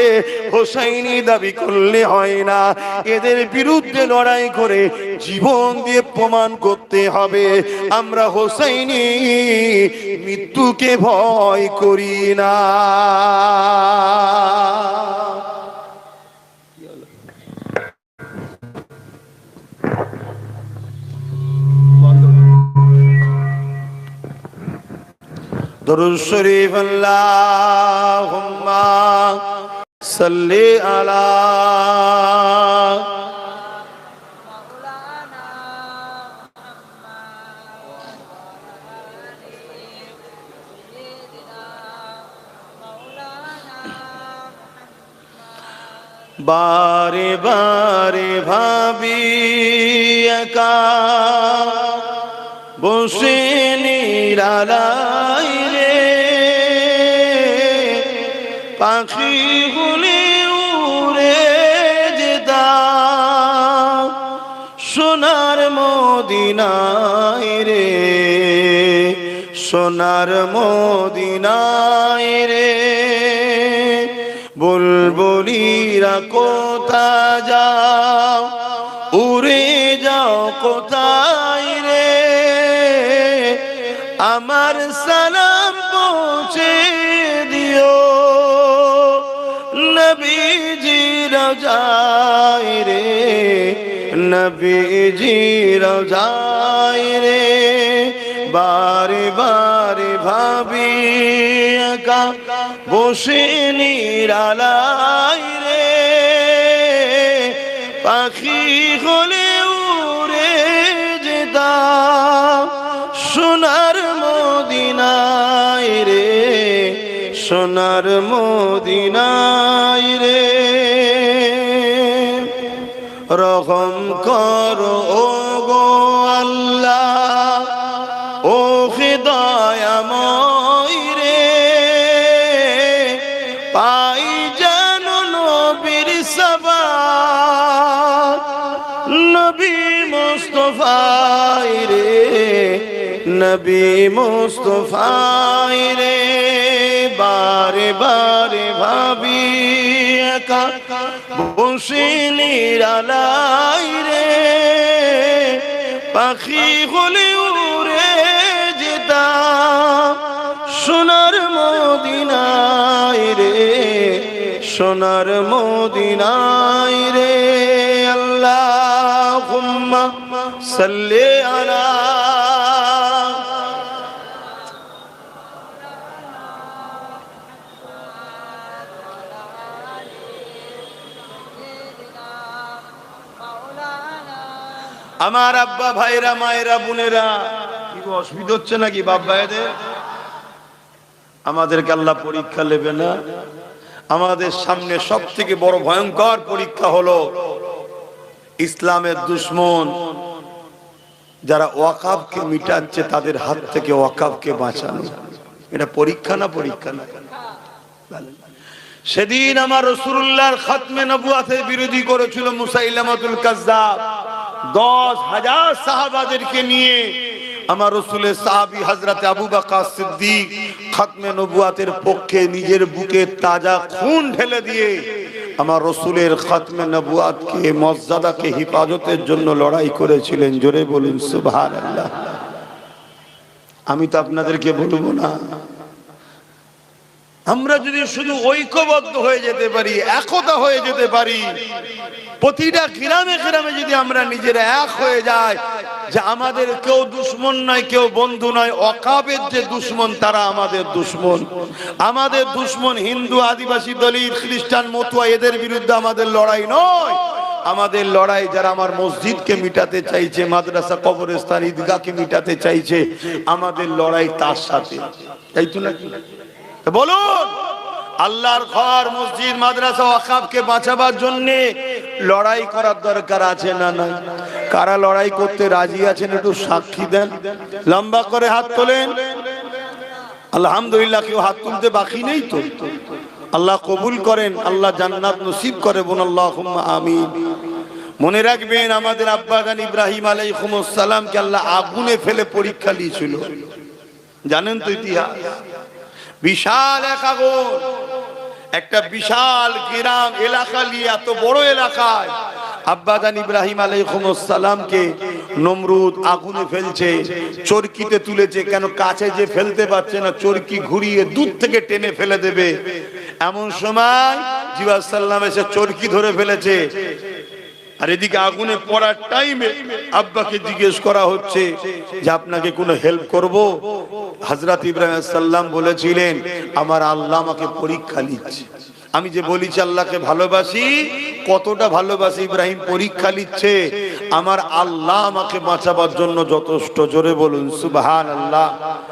হোসাইনি দাবি করলে হয় না, এদের বিরুদ্ধে লড়াই করে জীবন দিয়ে প্রমাণ করতে হবে আমরা হোসাইনি মৃত্যুকে ভয় করি না। দরুদ শরীফ আল্লাহুম্মা সাল্লি আলা বারে বারে ভাবি একা বসে নিরালাই রে, পাখি গুলি উড়ে যেতাম সোনার মদিনায় রে, সোনার মদিনায় রে বুলবুলিরা কোথা যাও উড়ে যাও কোথায় রে আমার সালাম পৌঁছে দিও নবীজি রওজায় রে নবীজি রওজায় রে বারে বারে ভাবি একা বসে নিরালায় রে পাখি হলে উড়ে যেতাম সোনার মদিনায় রে সোনার মদিনায় রে রহম করো ও গো আল্লাহ ও দয়াময় রে পাই যেন নবীর সাবাত নবী মুস্তাফায় রে নবী মুস্তাফায় রে বারে বারে ভাবি একা বসে নিরালায় রে পাখি হলে উড়ে যেতাম সোনার মদিনায় রে সোনার মদিনায় রে আল্লাহুম্মা সাল্লি আলা আমার আব্বা ভাইরা মায়েরা বোনেরা কি অসুবিধা হচ্ছে নাকি বাপ ভাইদের আমাদেরকে আল্লাহ পরীক্ষা নেবে না আমাদের সামনে সব থেকে বড় ভয়ঙ্কর পরীক্ষা হলো ইসলামের দুশমন যারা ওয়াকাফকে মিটাচ্ছে তাদের হাত থেকে ওয়াকাফকে বাঁচানো এটা পরীক্ষা না পরীক্ষা না সেদিন আমার রাসূলুল্লাহর খাতমে নবুয়াতের বিরোধী করেছিল মুসাইলামাতুল কাজ্জাব 10,000 সাহাবাদেরকে নিয়ে আমার রাসূলের সাহাবী হযরত আবু বকর সিদ্দিক খাতমে নবুয়াতের পক্ষে নিজের বুকে তাজা খুন ঢেলে দিয়ে আমার রাসূলের খাতমে নবুয়াতকে মর্যাদাকে হেফাজতের জন্য লড়াই করেছিলেন জোরে বলুন সুবহানাল্লাহ আমি তো আপনাদেরকে বলবো না আমরা যদি শুধু ঐক্যবদ্ধ হয়ে যেতে পারি একতা হয়ে যেতে পারি প্রতিটা গ্রামে গ্রামে যদি আমরা নিজেরা এক হয়ে যাই যে আমাদের কেউ দুশমন নয় কেউ বন্ধু নয় ওয়াকাফের যে দুশমন তারা আমাদের দুশমন আমাদের দুশমন হিন্দু আদিবাসী দলিত খ্রিস্টান মতুয়া এদের বিরুদ্ধে আমাদের লড়াই নয় আমাদের লড়াই যারা আমার মসজিদকে মিটাতে চাইছে মাদ্রাসা কবরস্থান ঈদগাহকে মিটাতে চাইছে আমাদের লড়াই তার সাথে তাই তো নাকি বলুন আল্লাহর ঘর মসজিদ মাদ্রাসা ওয়াকাফকে বাঁচাবার জন্য লড়াই করার দরকার আছে না নাই কারা লড়াই করতে রাজি আছেন একটু সাক্ষী দেন লম্বা করে হাত তোলেন আলহামদুলিল্লাহ কেউ হাত তুলতে বাকি নেই তো আল্লাহ কবুল করেন আল্লাহ জান্নাত নসিব করে বলুন আল্লাহুম্মা আমিন মনে রাখবেন আমাদের আব্বা জান ইব্রাহিম আলাইহিস সালামকে আল্লাহ আগুনে ফেলে পরীক্ষা নিয়েছিল জানেন তো ইতিহাস বিশাল এক আগুন একটা বিশাল গ্রাম এলাকা নিয়ে এত বড় এলাকায় আব্বা জান ইব্রাহিম আলাইহিস সালামকে নমরুদ আগুনে ফেলছে চরকিতে তুলেছে কেন কাছে যে ফেলতে পারছে না চরকি ঘুরিয়ে দূর থেকে টেনে ফেলে দেবে এমন সময় জিবরাইল সাল্লাম এসে চরকি ধরে ফেলেছে আর এদিকে আগুনে পড়ার টাইমে আব্বাকে জিজ্ঞেস করা হচ্ছে যে আপনাকে কোনো হেল্প করব হযরত ইব্রাহিম আলাইহিস সালাম বলেছিলেন আমার আল্লাহ আমাকে পরীক্ষা নিচ্ছে আমি যে বলিছি আল্লাহকে ভালোবাসি কতটা ভালোবাসি ইব্রাহিম পরীক্ষা নিচ্ছে আমার আল্লাহ আমাকে বাঁচাবার জন্য যথেষ্ট জোরে বলুন সুবহানাল্লাহ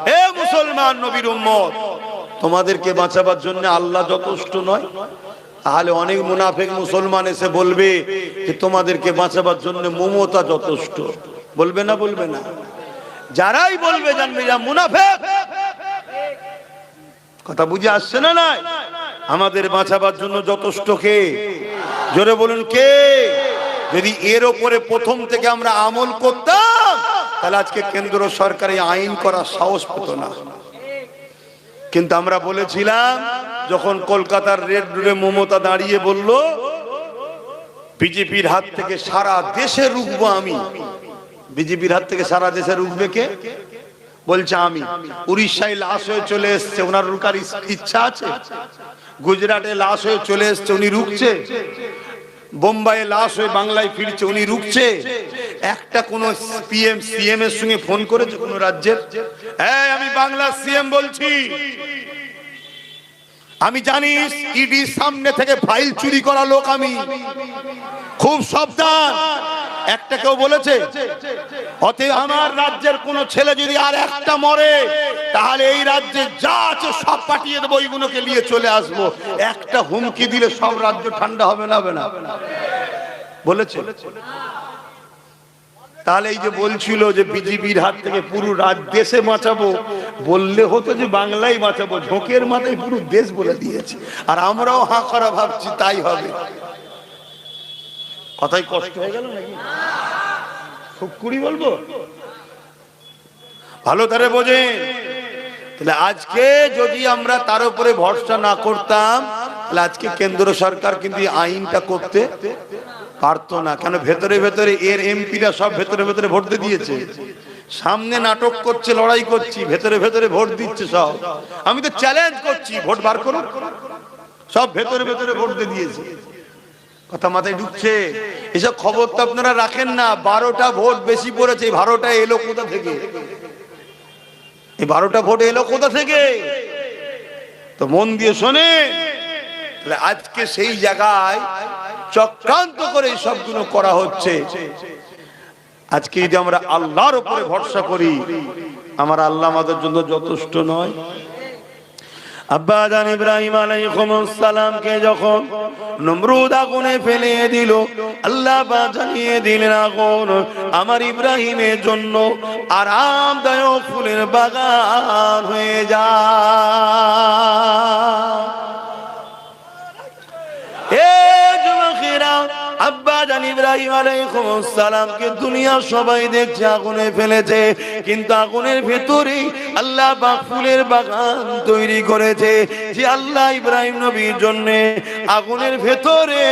হে মুসলমান নবীর উম্মত তোমাদেরকে বাঁচাবার জন্য আল্লাহ যথেষ্ট নয় তাহলে অনেক মুনাফিক মুসলমান এসে বলবে যে তোমাদেরকে বাঁচাবার জন্য মমতা যথেষ্ট বলবে না যারাই বলবে জানবে যা মুনাফিক কথা বুঝে আসছে না নাই আমাদের বাঁচাবার জন্য যথেষ্ট কে জোরে বলুন কে যদি এর উপরে প্রথম থেকে আমরা আমল করতাম তাহলে আজকে কেন্দ্র সরকার এই আইন করার সাহস পেত না। কিন্তু আমরা বলেছিলাম, যখন কলকাতার রেড রোডে মমতা দাঁড়িয়ে বলল বিজেপির হাত থেকে সারা দেশে রুখবো আমি, বিজেপির হাত থেকে সারা দেশে রুখবে কে? বলছে আমি। উড়িষ্যায় লাশ হয়ে চলে এসছে, ওনার রুকার ইচ্ছা আছে? গুজরাটে লাশ হয়ে চলে এসছে, উনি রুখছে? বোম্বাইয়ে লাশ হয়ে বাংলায় ফিরছে, উনি রুখছে? একটা কোন পিএম সিএম এর সঙ্গে ফোন করেছে কোন রাজ্যের? হ্যাঁ, আমি বাংলার সিএম বলছি, আমি জানিস ইডি সামনে থেকে ফাইল চুরি করা লোক, আমি খুব সাবধান। একটা কেউ বলেছে? অতএব আমার রাজ্যের কোন ছেলে যদি আর একটা মরে, তাহলে এই রাজ্যে যা আছে সব পাঠিয়ে দেবো, ওইগুলোকে নিয়ে চলে আসবো। একটা হুমকি দিলে সব রাজ্য ঠান্ডা হবে না? হবে না? বলেছে? তাহলে এই যে বলছিল যে বিজেপির হাত থেকে পুরো দেশে বাঁচাবো, বললে হতো যে বাংলায় বাঁচাবো, ঝোঁকের মাথায় পুরো দেশ বলে দিয়েছে। আর আমরাও হাঁ করা ভাবছি তাই হবে। কথাই কষ্ট হয়ে গেল নাকি? খুব কুড়ি বলবো, ভালো তারে বোঝেন। তাহলে আজকে যদি আমরা তার উপরে ভরসা না করতাম, তাহলে আজকে কেন্দ্র সরকার কিন্তু আইনটা করতে পারতো না। কেন? ভেতরে ভেতরে এর এমপিরা সব ভেতরে ভেতরে ভোট দিয়ে দিয়েছে, সামনে নাটক করছে, লড়াই করছি, ভেতরে ভেতরে ভোট দিচ্ছে সব। আমি তো চ্যালেঞ্জ করছি, ভোট বার করুন, সব ভেতরে ভেতরে ভোট দিয়ে দিয়েছে। কথা মাথায় ঢুকছে? এসব খবর তো আপনারা রাখেন না। 12টা ভোট বেশি পড়েছে, 12টা এলো কোথা থেকে? এই 12টা ভোট এলো কোথা থেকে? তো মন দিয়ে শোনে। তাহলে আজকে সেই জায়গায় চক্রান্ত করে এই সবগুলো করা হচ্ছে। আজকে যদি আমরা আল্লাহর উপরে ভরসা করি, আমার আল্লাহ আমাদের জন্য যথেষ্ট নয়? আব্বা জান ইব্রাহিম আলাইহিস সালামকে যখন নমরুদ আগুনে ফেলে দিল, আল্লাহ পাক জানিয়ে দিলেন আগুন আমার ইব্রাহিমের জন্য আরামদায়ক ফুলের বাগান হয়ে যায়। আব্বা জান ইব্রাহিম আলাইহিস সালামকে দুনিয়া সবাই দেখছে আগুনে ফেলেছে, কিন্তু আগুনের ভেতরে আল্লাহ পাক ফুলের বাগান তৈরি করেছে। যে আল্লাহ ইব্রাহিম নবীর জন্য আগুনের ভেতরে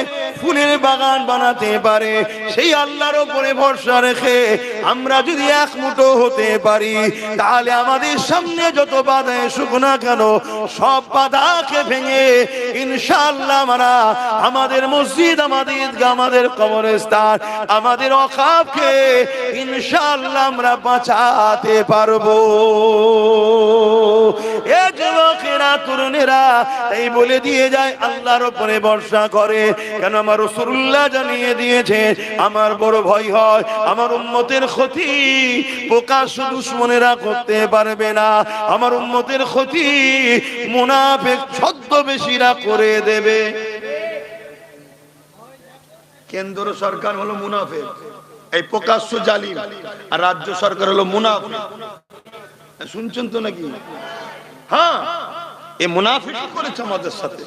ফুলের বাগান বানাতে পারে, সেই আল্লাহর উপরে ভরসা রেখে আমরা যদি এক মুঠো হতে পারি, তাহলে আমাদের সামনে যত বাধা এসুক না কেন, সব বাধাকে ভেঙে ইনশাআল্লাহ আমরা আমাদের মসজিদ, আমাদের ঈদগাহ, আমাদের কবরস্থান, আমাদের ওয়াকফকে ইনশাআল্লাহ আমরা বাঁচাতে পারবো। এ যুবকেরা, তরুণেরা, তাই বলে দিয়ে যায় আল্লাহর উপরে ভরসা করে। কেন? আমার রাসূলুল্লাহ জানিয়ে দিয়েছে, আমার বড় ভয় হয় আমার উম্মতের ক্ষতি প্রকাশ্য দুশমনেরা করতে পারবে না, আমার উম্মতের ক্ষতি মুনাফিক ছদ্মবেশীরা করে দেবে। কেন্দ্র সরকার হলো মুনাফিক, এই প্রকাশ্য জালিম, আর রাজ্য সরকার হলো মুনাফিক। শুনছেন তো নাকি? হ্যাঁ, এই মুনাফিক করেছে আমাদের সাথে।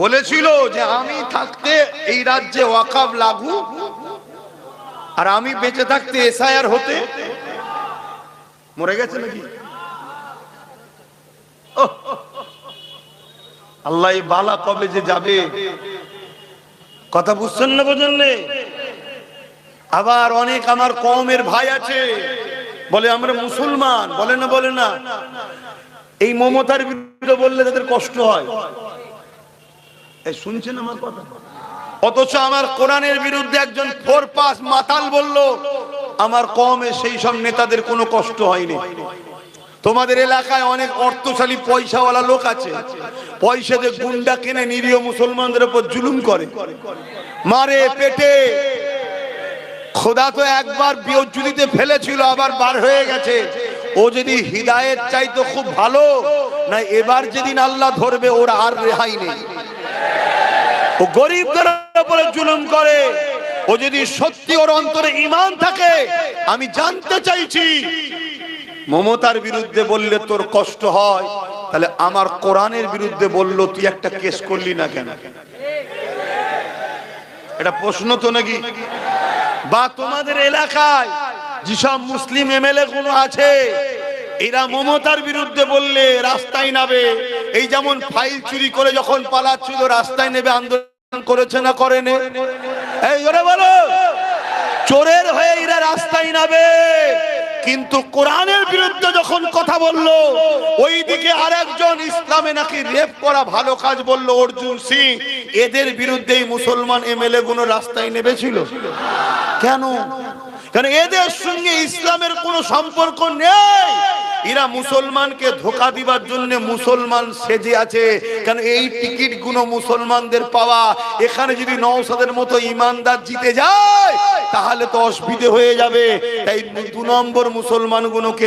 বলেছিল যে আমি থাকতে এই রাজ্যে ওয়াকফ লাগু, আর আমি বেঁচে থাকতে এসআইআর হতে। মরে গেছে নাকি? আল্লাহ বালা কবে যে যাবে, কথা বুঝছেন না? বোঝেন? আবার অনেক আমার কওমের ভাই আছে, বলে আমরা মুসলমান, বলে না? বলে না? এই মমতার বিরুদ্ধে বললে তাদের কষ্ট হয়। শুনছেন আমার কথা? অথচ আমার কোরআনের বিরুদ্ধে একজন ফোরপাস মাতাল বলল, আমার কওমে সেই সব নেতাদের কোনো কষ্ট হয়নি। তোমাদের এলাকায় অনেক অর্থশালী পয়সাওয়ালা লোক আছে, পয়সা দিয়ে গুন্ডা কিনে নিরীহ মুসলমানদের উপর জুলুম করে, মারে পেটে। খোদা তো একবার বিয়জ্জুদিতে ফেলেছিল, আবার বার হয়ে গেছে। ও যদি হিদায়েত চাইতো খুব ভালো, না এবার যেদিন আল্লাহ ধরবে ওর আর রেহাই নেই। ও গরিবদের উপরে জুলুম করে। ও যদি সত্যি ওর অন্তরে ঈমান থাকে, আমি জানতে চাইছি মমতার বিরুদ্ধে বললে তোর কষ্ট হয়, তাহলে আমার কোরআনের বিরুদ্ধে বললো তুই একটা কেস করলি না কেন? এটা প্রশ্ন তো নাকি? বা তোমাদের এলাকায় যেসব মুসলিম এমএলএ গুলো আছে এরা মমতার বিরুদ্ধে বললে রাস্তায় নামে। এই যেমন ফাইল চুরি করে যখন পালাচ্ছিল রাস্তায় নেবে আন্দোলন করেছে না করেনি? এই জোরে বলো। চোরের হয়ে এরা রাস্তায় নামে, কিন্তু কোরআনের বিরুদ্ধে যখন কথা বললো ওইদিকে আরেকজন ইসলামে নাকি রেপ করা ভালো কাজ বললো অর্জুন সিং, এদের বিরুদ্ধে মুসলমান এমএলএ গুলো রাস্তায় নেমেছিল। কেন? কারণ এদের সঙ্গে ইসলামের কোনো সম্পর্ক নেই। এরা মুসলমানকে ধোঁকা দিবার জন্য মুসলমান সেজে আছে। কারণ এই টিকিট গুলো মুসলমানদের পাওয়া, এখানে যদি নওশাদের মতো ইমানদার জিতে যায় তাহলে তো অসুবিধে হয়ে যাবে। তাই 2 নম্বর মুসলমান গুলোকে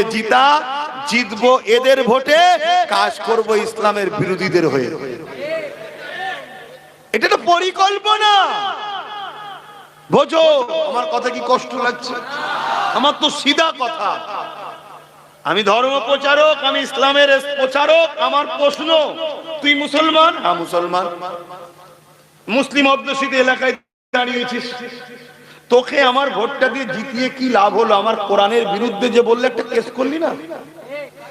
জিতবো এদের ভোটে, কাজ করব ইসলামের বিরোধীদের হয়ে। এটা তো পরিকল্পনা। বোঝো আমার কথা কি কষ্ট লাগছে? আমার তো সিধা কথা। আমি ধর্ম প্রচারক, আমি ইসলামের প্রচারক। আমার প্রশ্ন, তুই মুসলমান? হ্যাঁ মুসলমান। মুসলিম অধ্যুষিত এলাকায় দাঁড়িয়েছিস, তোকে আমার ভোটটা দিয়ে জিতিয়ে কি লাভ হলো? আমার কোরআনের বিরুদ্ধে যে বললে একটা কেস করলি না,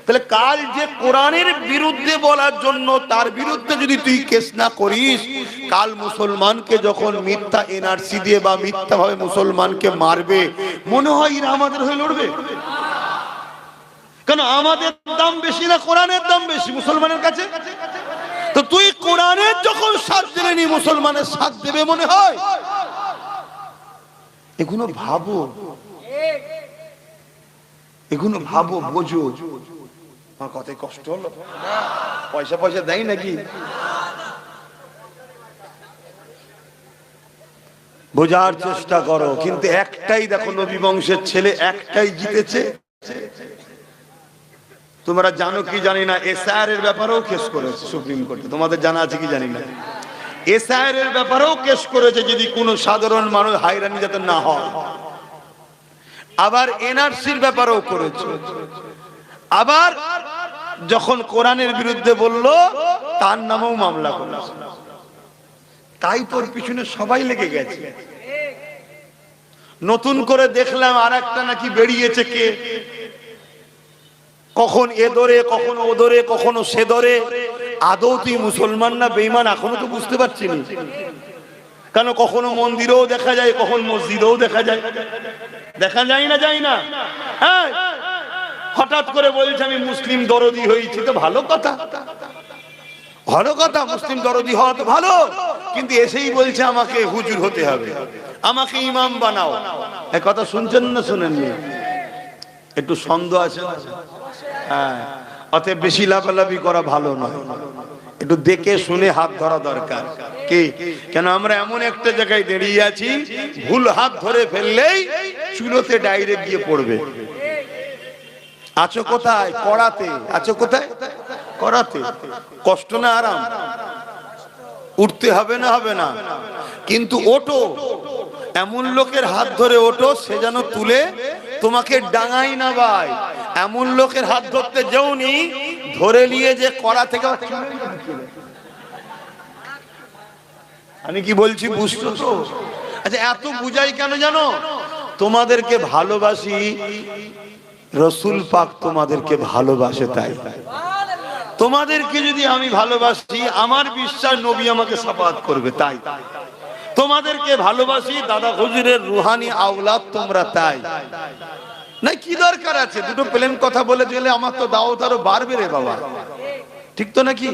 তাহলে কাল যে কোরআনের বিরুদ্ধে বলার জন্য তার বিরুদ্ধে যদি তুই কেস না করিস, কাল মুসলমানকে যখন মিথ্যা এনআরসি দিয়ে বা মিথ্যা ভাবে মুসলমানকে মারবে, মনে হয় এরা আমাদের হয়ে লড়বে? কেন? আমাদের দাম বেশি না কোরআনের দাম বেশি মুসলমানের কাছে? তো তুই কোরআনের যখন সাথ দিলেনি মুসলমানের সাথ দেবে মনে হয়? এগুলো ভাবো, এগুলো ভাবো, বোঝো। আমার কথায় কষ্ট হলো? পয়সা পয়সা দেয় নাকি? বোঝার চেষ্টা করো। কিন্তু একটাই দেখো, নবী বংশের ছেলে একটাই জিতেছে। তোমরা জানো কি জানি না, এসআইআর এর ব্যাপারেও কেস করেছে সুপ্রিম কোর্টে। তোমাদের জানা আছে কি জানি না? এসআইআর এর ব্যাপারেও কেস করেছে, যদি কোনো সাধারণ মানুষ হয়রানি যাতে না হয়। আবার এনআরসির ব্যাপারেও করেছে। আবার যখন কোরআনের বিরুদ্ধে বলল তার নামেও মামলা করেছে। তাই তোর পিছনে সবাই লেগে গেছে। নতুন করে দেখলাম আর একটা নাকি বেরিয়েছে, কে কখন এ ধরে, কখনো ও ধরে, কখনো সে ধরে। আদৌ তুই মুসলমান না বেঈমান এখনো তো বুঝতে পারছি না। কেন? কখনো মন্দিরেও দেখা যায়, কখন মসজিদেও দেখা যায়। দেখা যায় না? যায় না? হ্যাঁ, হঠাৎ করে বলছে আমি মুসলিম দরদি হয়েছি, তো ভালো কথা, ভালো কথা। মুসলিম দরদি হওয়া তো ভালো, কিন্তু এসেই বলছে আমাকে হুজুর হতে হবে, আমাকে ইমাম বানাও। এই কথা শুনছেন না শুনেননি? একটু সন্দেহ আছে। হ্যাঁ, অতএব বেশি লাফালাফি করা ভালো নয়। একটু দেখে শুনে হাত ধরা দরকার। কি? কেন আমরা এমন একটা জায়গায় দাঁড়িয়ে আছি, ভুল হাত ধরে ফেললেই চুলোতে ডাইরেক্ট গিয়ে পড়বে। আছো কোথায়? কড়াতে। আছো কোথায়? কড়াতে। কষ্ট না আরাম? উঠতে হবে না? হবে না? কিন্তু ওঠো, এমন লোকের হাত ধরে ওঠো সে যেন তুলে তোমাকে ডাঙাই না ভাই। এমন লোকের হাত ধরতে যাওনি ধরে নিয়ে যে কড়া থেকে। আমি কি বলছি বুঝছো তো? আচ্ছা, এত বুঝাই কেন জানো? তোমাদেরকে ভালোবাসি, রসুল পাক তোমাদেরকে ভালোবাসে। তাই তোমাদেরকে যদি আমি ভালোবাসি, আমার বিশ্বাস নবী আমাকে শাফাআত করবে। তাই তোমাদেরকে ভালোবাসি, দাদা হুজুরের রুহানি আওলাদ তোমরা। তাই না? কি দরকার আছে দুটো প্লেন কথা বলে গেলে? আমার তো দাওয়াত আরো বাড়বে রে বাবা। ঠিক তো নাকি?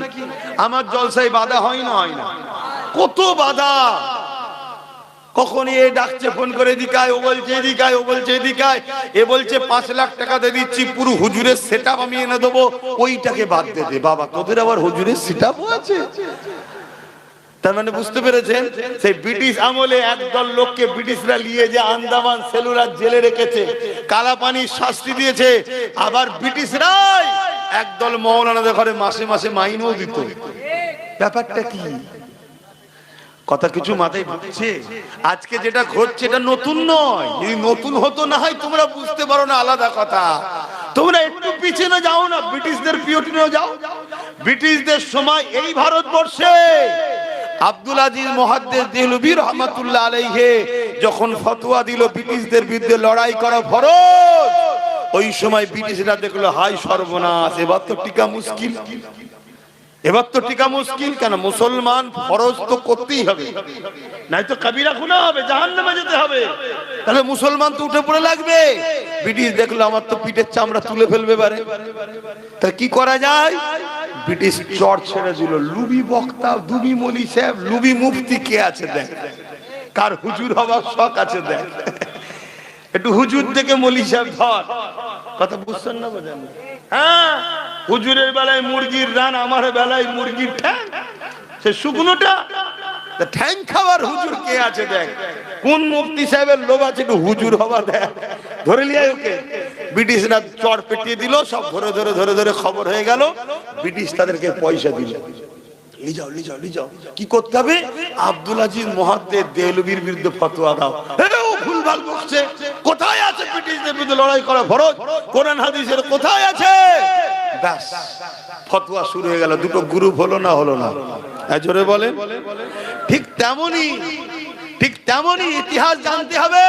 আমার জলসায় বাধা হয় না? হয় না? কত বাধা। কখন এ ডাকছে ফোন করে, এদিকায়, ও বলছে এদিকায়, ও বলছে এদিকায়, এ বলছে 5 লাখ টাকা দিয়ে দিচ্ছি পুরো হুজুরের সেটআপ আমি এনে দেবো, ওইটাকে বাদ দে দে। বাবা, তোদের আবার হুজুরের সেটআপও আছে? তার মানে বুঝতে পেরেছেন, সেই ব্রিটিশ আমলে একদল লোককে ব্রিটিশরা নিয়ে যে আন্দামান সেলুলার জেলে রেখেছে, কালা পানির শাস্তি দিয়েছে। আবার ব্রিটিশরাই একদল মৌলানাদের ঘরে মাসে মাসে মাইনও দিত। ব্যাপারটা কি? কথা কিছু মাথায় ঢুকছে? আজকে যেটা ঘটছে এটা নতুন নয়। যদি নতুন হতো না হয় তোমরা বুঝতে পারো না, আলাদা কথা। তোমরা একটু পিছনে যাও না, ব্রিটিশদের পিরিয়ডে যাও। ব্রিটিশদের সময় এই ভারতবর্ষে আব্দুল আজিজ মুহাদ্দিস দেহলভী রাহমাতুল্লাহ আলাইহি যখন ফতোয়া দিল ব্রিটিশদের বিরুদ্ধে লড়াই করা ফরজ, ওই সময় ব্রিটিশরা দেখলো হাই সর্বনাশ, এবার তো টিকা মুশকিল, এবার তো টিকা মুশকিল। কেন? মুসলমান ফরজ তো করতেই হবে, নাই তো কবিরা গুনাহ হবে, জাহান্নামে যেতে হবে। তাহলে মুসলমান তো উঠে পড়ে লাগবে। ব্রিটিশ দেখলো আমার তো পিঠের চামড়া তুলে ফেলবে পারে, তা কি করা যায়? ব্রিটিশ চট ছেড়ে দিল। লুবি বক্তা, দুবি মলি সাহেব, লুবি মুফতি কে আছে দেখ, কার হুজুর হবার শখ আছে দেখ, একটু হুজুর থেকে মলি সাহেব ধর। কথা বুঝছেন না? বোঝেন? হ্যাঁ, হুজুরের বেলায় মুরগির রান, আমার বেলায় মুরগির ঠ্যাং, সে শুকনোটা ঠ্যাং খাওয়ার হুজুর কে আছে দেখ। কোন মুফতি সাহেবের লোভ আছে একটু হুজুর হবার দেখ, ধরে লিয়াই ওকে। ব্রিটিশরা চড় পেটিয়ে দিল, সব ধরে ধরে ধরে ধরে খবর হয়ে গেল। ব্রিটিশ তাদেরকে পয়সা দিল, লিজাও লিজাও লিজাও। কি করতে হবে? আব্দুল আজিজ মুহাদ্দিস দেহলভীর বিরুদ্ধে ফতোয়া দাও। ও ভুলভাল বকছে, কোথায় আছে ব্রিটিশদের বিরুদ্ধে লড়াই করা ফরজ? কোরআন হাদিসের কোথায় আছে? ব্যাস, ফতোয়া শুরু হয়ে গেল। দুটো গ্রুপ হলো না? হলো না? জোরে বলেন। ঠিক তেমনি ইতিহাস জানতে হবে।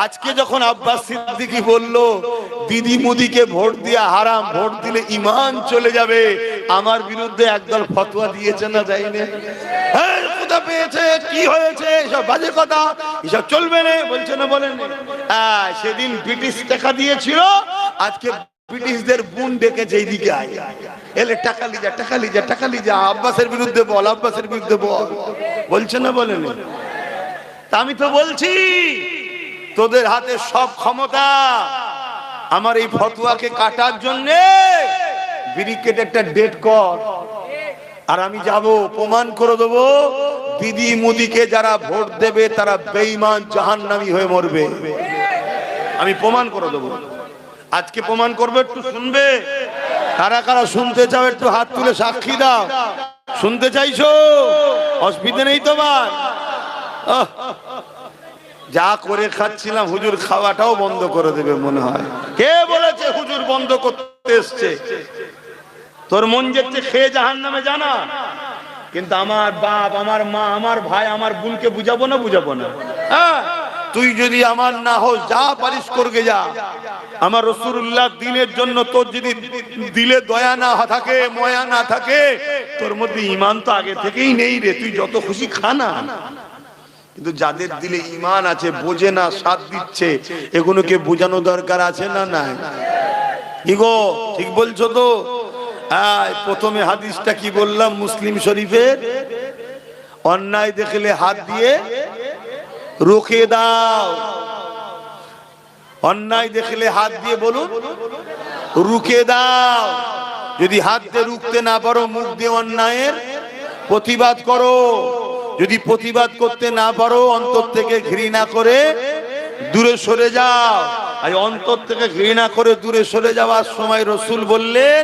আজকে যখন আব্বাস সিদ্দিকী বলল দিদি মোদিকে ভোট দিয়া হারাম, ভোট দিলে ঈমান চলে যাবে, আমার বিরুদ্ধে একদল ফতোয়া দিয়েছে না যায়নি? হ্যাঁ, কোথা পেয়েছে, কি হয়েছে, এসব বাজে কথা, এসব চলবে না, বলছে না? বলেন। হ্যাঁ, সেদিন ব্রিটিশ টাকা দিয়েছিল, আজকে ব্রিটিশদের বুন ডেকেছে এইদিকে আয়, এলে টাকা লিজা টাকা লিজা টাকা লিজা, আব্বাসের বিরুদ্ধে বল, আব্বাসের বিরুদ্ধে বল, বলছে না? বলেন। তা আমি তো বলছি তোদের হাতে সব ক্ষমতা। আমার এই ফতোয়াকে কাটার জন্য ব্রিকেট একটা ডেট কর, আর আমি যাব, প্রমাণ করে দেবো দিদি মোদিকে যারা ভোট দেবে তারা বেঈমান জাহান্নামী হয়ে মরবে। আমি প্রমাণ করে দেবো, আজকে প্রমাণ করবে। একটু শুনবে? কারা কারা শুনতে চাও একটু হাত তুলে সাক্ষী দাও। শুনতে চাইছো? অসুবিধা নেই তোমার? যা করে খাচ্ছিলাম হুজুর খাওয়াটাও বন্ধ করে দেবে মনে হয়। কে বলেছে হুজুর বন্ধ করতে এসছে? তোর মন যেতে খেয়ে জাহান্নামে জানা, কিন্তু আমার বাপ, আমার মা, আমার ভাই, আমার বোনকে বুঝাবো না? বুঝাবো না? হ্যাঁ, তুই যদি আমার না হোস, যা পারিস করগে যা। আমার রাসূলুল্লাহ দ্বীনের জন্য তোর যদি দিলে দয়া না থাকে, ময়া না থাকে, তোর মধ্যে ঈমান তো আগে থেকেই নেই রে। তুই যত খুশি খা না। কিন্তু যাদের দিলে ঈমান আছে, বোঝে না, সাথ দিচ্ছে, এগুলোকে বোঝানো দরকার আছে না? নাই? কি গো, ঠিক বলছো তো? প্রথমে হাদিসটা কি বললাম মুসলিম শরীফের? অন্যায় দেখলে হাত দিয়ে রুখে দাও। অন্যায় দেখলে হাত দিয়ে বলুন রুখে দাও। যদি হাত দিয়ে রুখতে না পারো, মুখ দিয়ে অন্যায়ের প্রতিবাদ করো। যদি প্রতিবাদ করতে না পারো, অন্তর থেকে ঘৃণা করে দূরে সরে যাও। আর অন্তর থেকে ঘৃণা করে দূরে সরে যাওয়ার সময় রাসূল বললেন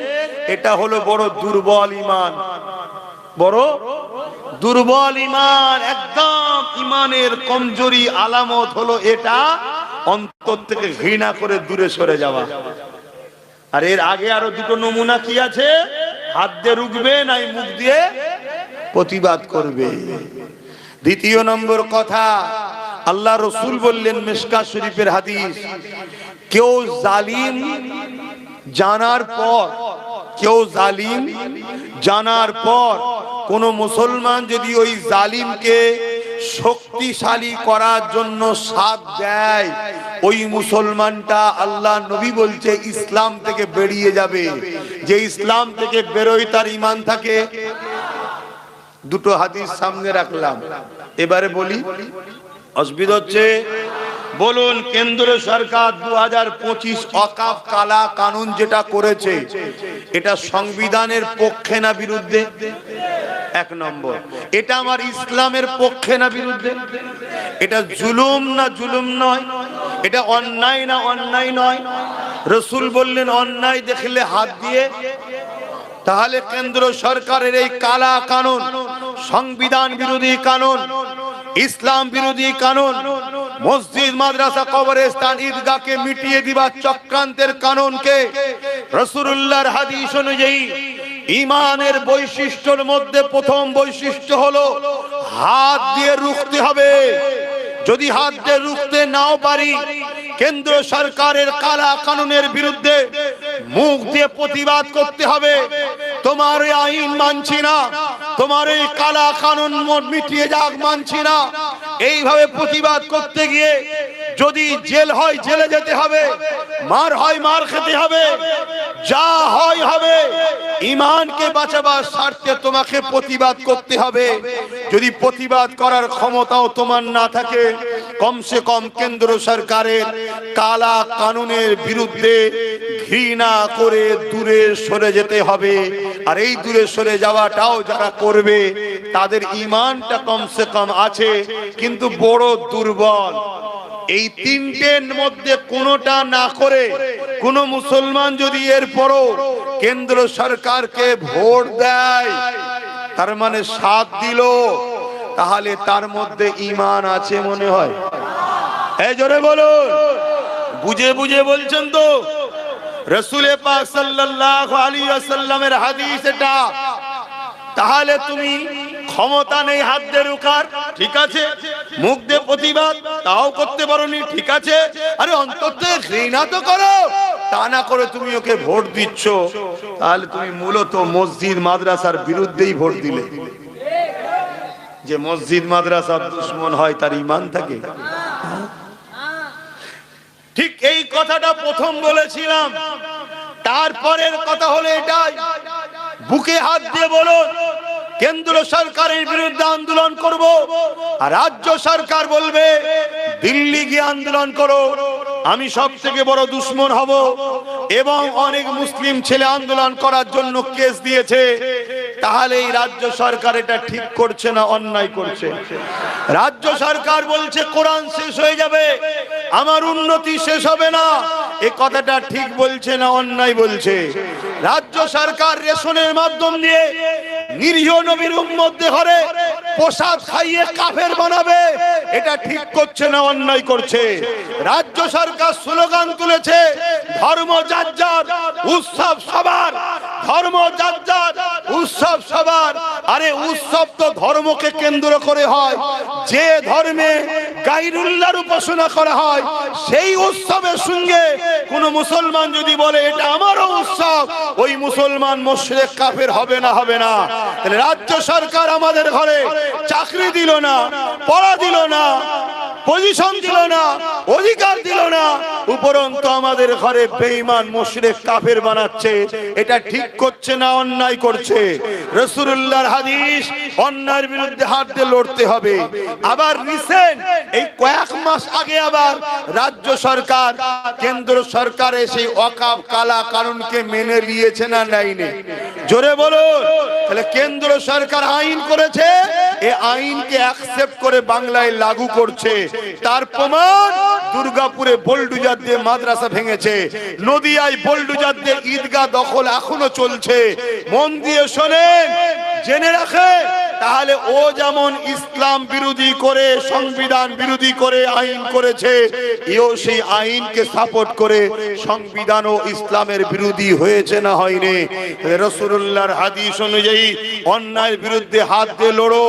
এটা হলো বড় দুর্বল ঈমান। বড় দুর্বল ঈমান, একদম ঈমানের কমজোরি আলামত হলো এটা, অন্তর থেকে ঘৃণা করে দূরে সরে যাওয়া। আর এর আগে আরো দুটো নমুনা কি আছে? হাত দিয়ে রুখবে, নাই মুখ দিয়ে প্রতিবাদ করবে। দ্বিতীয় নম্বর কথা, আল্লাহ রাসূল বললেন মিশকাত শরীফের হাদিস, কেউ জালিম জানার পর, কেউ জালিম জানার পর কোন মুসলমান যদি ওই জালিমকে শক্তিশালী করার জন্য সাথ দেয়, ওই মুসলমানটা আল্লাহ নবী বলছে ইসলাম থেকে বেরিয়ে যাবে। যে ইসলাম থেকে বেরোয় তার ঈমান থাকে। দুটো হাদিস সামনে রাখলাম, এবারে বলি, অসুবিধা হচ্ছে? বলুন, কেন্দ্র সরকার 2025 ওয়াকফ কালা কানুন যেটা করেছে, এটা সংবিধানের পক্ষে না বিরুদ্ধে? এক নম্বর, এটা আমার ইসলামের পক্ষে না বিরুদ্ধে? এটা জুলুম না জুলুম নয়? এটা অন্যায় না অন্যায় নয়? রাসূল বললেন অন্যায় দেখলে হাত দিয়ে। তাহলে কেন্দ্র সরকারের এই কালা কানুন, সংবিধান বিরোধী কানুন, ইসলাম বিরোধী কানুন, মসজিদ মাদ্রাসা কবরস্থান ঈদগাহকে মিটিয়ে দিবার চক্রান্তের কানুনকে রাসূলুল্লাহর হাদিস অনুযায়ী ইমানের বৈশিষ্ট্যের মধ্যে প্রথম বৈশিষ্ট্য হলো হাত দিয়ে রুখতে হবে। যদি হাত দিয়ে রুখতে নাও পারি, কেন্দ্র সরকারের কালা কানুনের বিরুদ্ধে মুখ দিয়ে প্রতিবাদ করতে হবে। তোমার এই আইন মানছি না, তোমার এই কালা কানুন মিটিয়ে যাক মানছি না, এইভাবে প্রতিবাদ করতে গিয়ে যদি জেল হয় জেলে যেতে হবে, মার হয় মার খেতে হবে, যা হয় হবে। ইমানকে বাঁচাবার স্বার্থে তোমাকে প্রতিবাদ করতে হবে। যদি প্রতিবাদ করার ক্ষমতাও তোমার না থাকে, কমসে কম কেন্দ্র সরকারের কালা কানুনের বিরুদ্ধে ঘৃণা করে দূরে সরে যেতে হবে। আর এই দূরে সরে যাওয়াটাও যারা করবে তাদের ইমানটা কমসে কম আছে, কিন্তু বড় দুর্বল। এই তিনটের মধ্যে কোনোটা না করে কোন মুসলমান যদি এরপরও কেন্দ্র সরকারকে ভোট দেয়, তার মানে সাথ দিল, তাহলে তার মধ্যে ঈমান আছে মনে হয়। এই জোরে বলুন, বুঝে বুঝে বলছেন তো? রাসূল পাক সাল্লাল্লাহু আলাইহি ওয়াসাল্লামের হাদিস এটা। তাহলে তুমি ক্ষমতা নেই হাত দিয়ে রুখার, ঠিক আছে, মুখ দিয়ে প্রতিবাদ তাও করতে পারোনি, ঠিক আছে, আরে অন্তত ঘৃণা তো করো। তা না করে তুমি ওকে ভোট দিচ্ছ, তাহলে তুমি মূলত মসজিদ মাদ্রাসার বিরুদ্ধেই ভোট দিলে। যে মসজিদ মাদ্রাসার দুশমন হয় তার ঈমান থাকে? ঠিক এই কথাটা প্রথম বলেছিলাম। তারপরের কথা হলো এটাই, বুকে হাত দিয়ে বলুন কেন্দ্র সরকারের বিরুদ্ধে আন্দোলন করব, আর রাজ্য সরকার বলবে দিল্লি গিয়ে আন্দোলন করো, আমি সব থেকে বড় দুশমন হব। এবং অনেক মুসলিম ছেলে আন্দোলন করার জন্য কেস দিয়েছে। তাহলে এই রাজ্য সরকার এটা ঠিক করছে না অন্যায় করছে? রাজ্য সরকার বলছে কোরআন শেষ হয়ে যাবে, আমার উন্নতি শেষ হবে না, এই কথাটা ঠিক বলছে না অন্যায় বলছে? রাজ্য সরকার রেশনের মাধ্যম দিয়ে নিরীহ নবীর উম্মতদের ঘরে প্রসাদ খাইয়ে কাফের বানাবে, এটা ঠিক করছে না অন্যায় করছে? রাজ্য সরকার স্লোগান তুলেছে ধর্ম যার যার উৎসব সবার, ধর্ম যার যার উৎসব সবার। আরে উৎসব তো ধর্মকে কেন্দ্র করে হয়। যে ধর্মে গায়রুল্লাহর উপাসনা করা হয় সেই উৎসবের সঙ্গে কোন মুসলমান যদি বলে এটা আমারও উৎসব, ওই মুসলমান মুশরিক কাফের হবে না? হবে না। রাজ্য সরকার আমাদের ঘরে চাকরি দিল না, পড়া দিল না, পজিশন দিল না, অধিকার দিল না, উপরন্তু আমাদের ঘরে বেঈমান মুশরিক কাফের বানাচ্ছে, এটা ঠিক করছে না অন্যায় করছে? রাসূলুল্লাহর হাদিস, অন্যায়ের বিরুদ্ধে হাত দিয়ে লড়তে হবে। আবার রিসেন্ট এই কয়েক মাস আগে আবার রাজ্য সরকার কেন্দ্র সরকারের সেই ওয়াকফ কালা কানুনকে মেনে নিয়েছে না নেয়নি? জোরে বলুন। তাহলে কেন্দ্র সরকার আইন করেছে, এই আইনকে অ্যাকসেপ্ট করে বাংলায় লাগু করছে। তার প্রমাণ দুর্গাপুরে বোলডুজার দিয়ে মাদ্রাসা ভেঙেছে, নদিয়ায় বোলডুজার দিয়ে ঈদগাহ দখল এখনো চলছে। মন দিয়ে শোনেন, জেনে রাখে, তাহলে ও যেমন ইসলাম বিরোধী করে সংবিধান বিরোধী করে আইন করেছে, এও সেই আইনকে সাপোর্ট করে সংবিধান ও ইসলামের বিরোধী হয়েছে না হয়নি? রাসূলুল্লাহর হাদিস অনুযায়ী অন্যায়ের বিরুদ্ধে হাত দিয়ে লড়ো,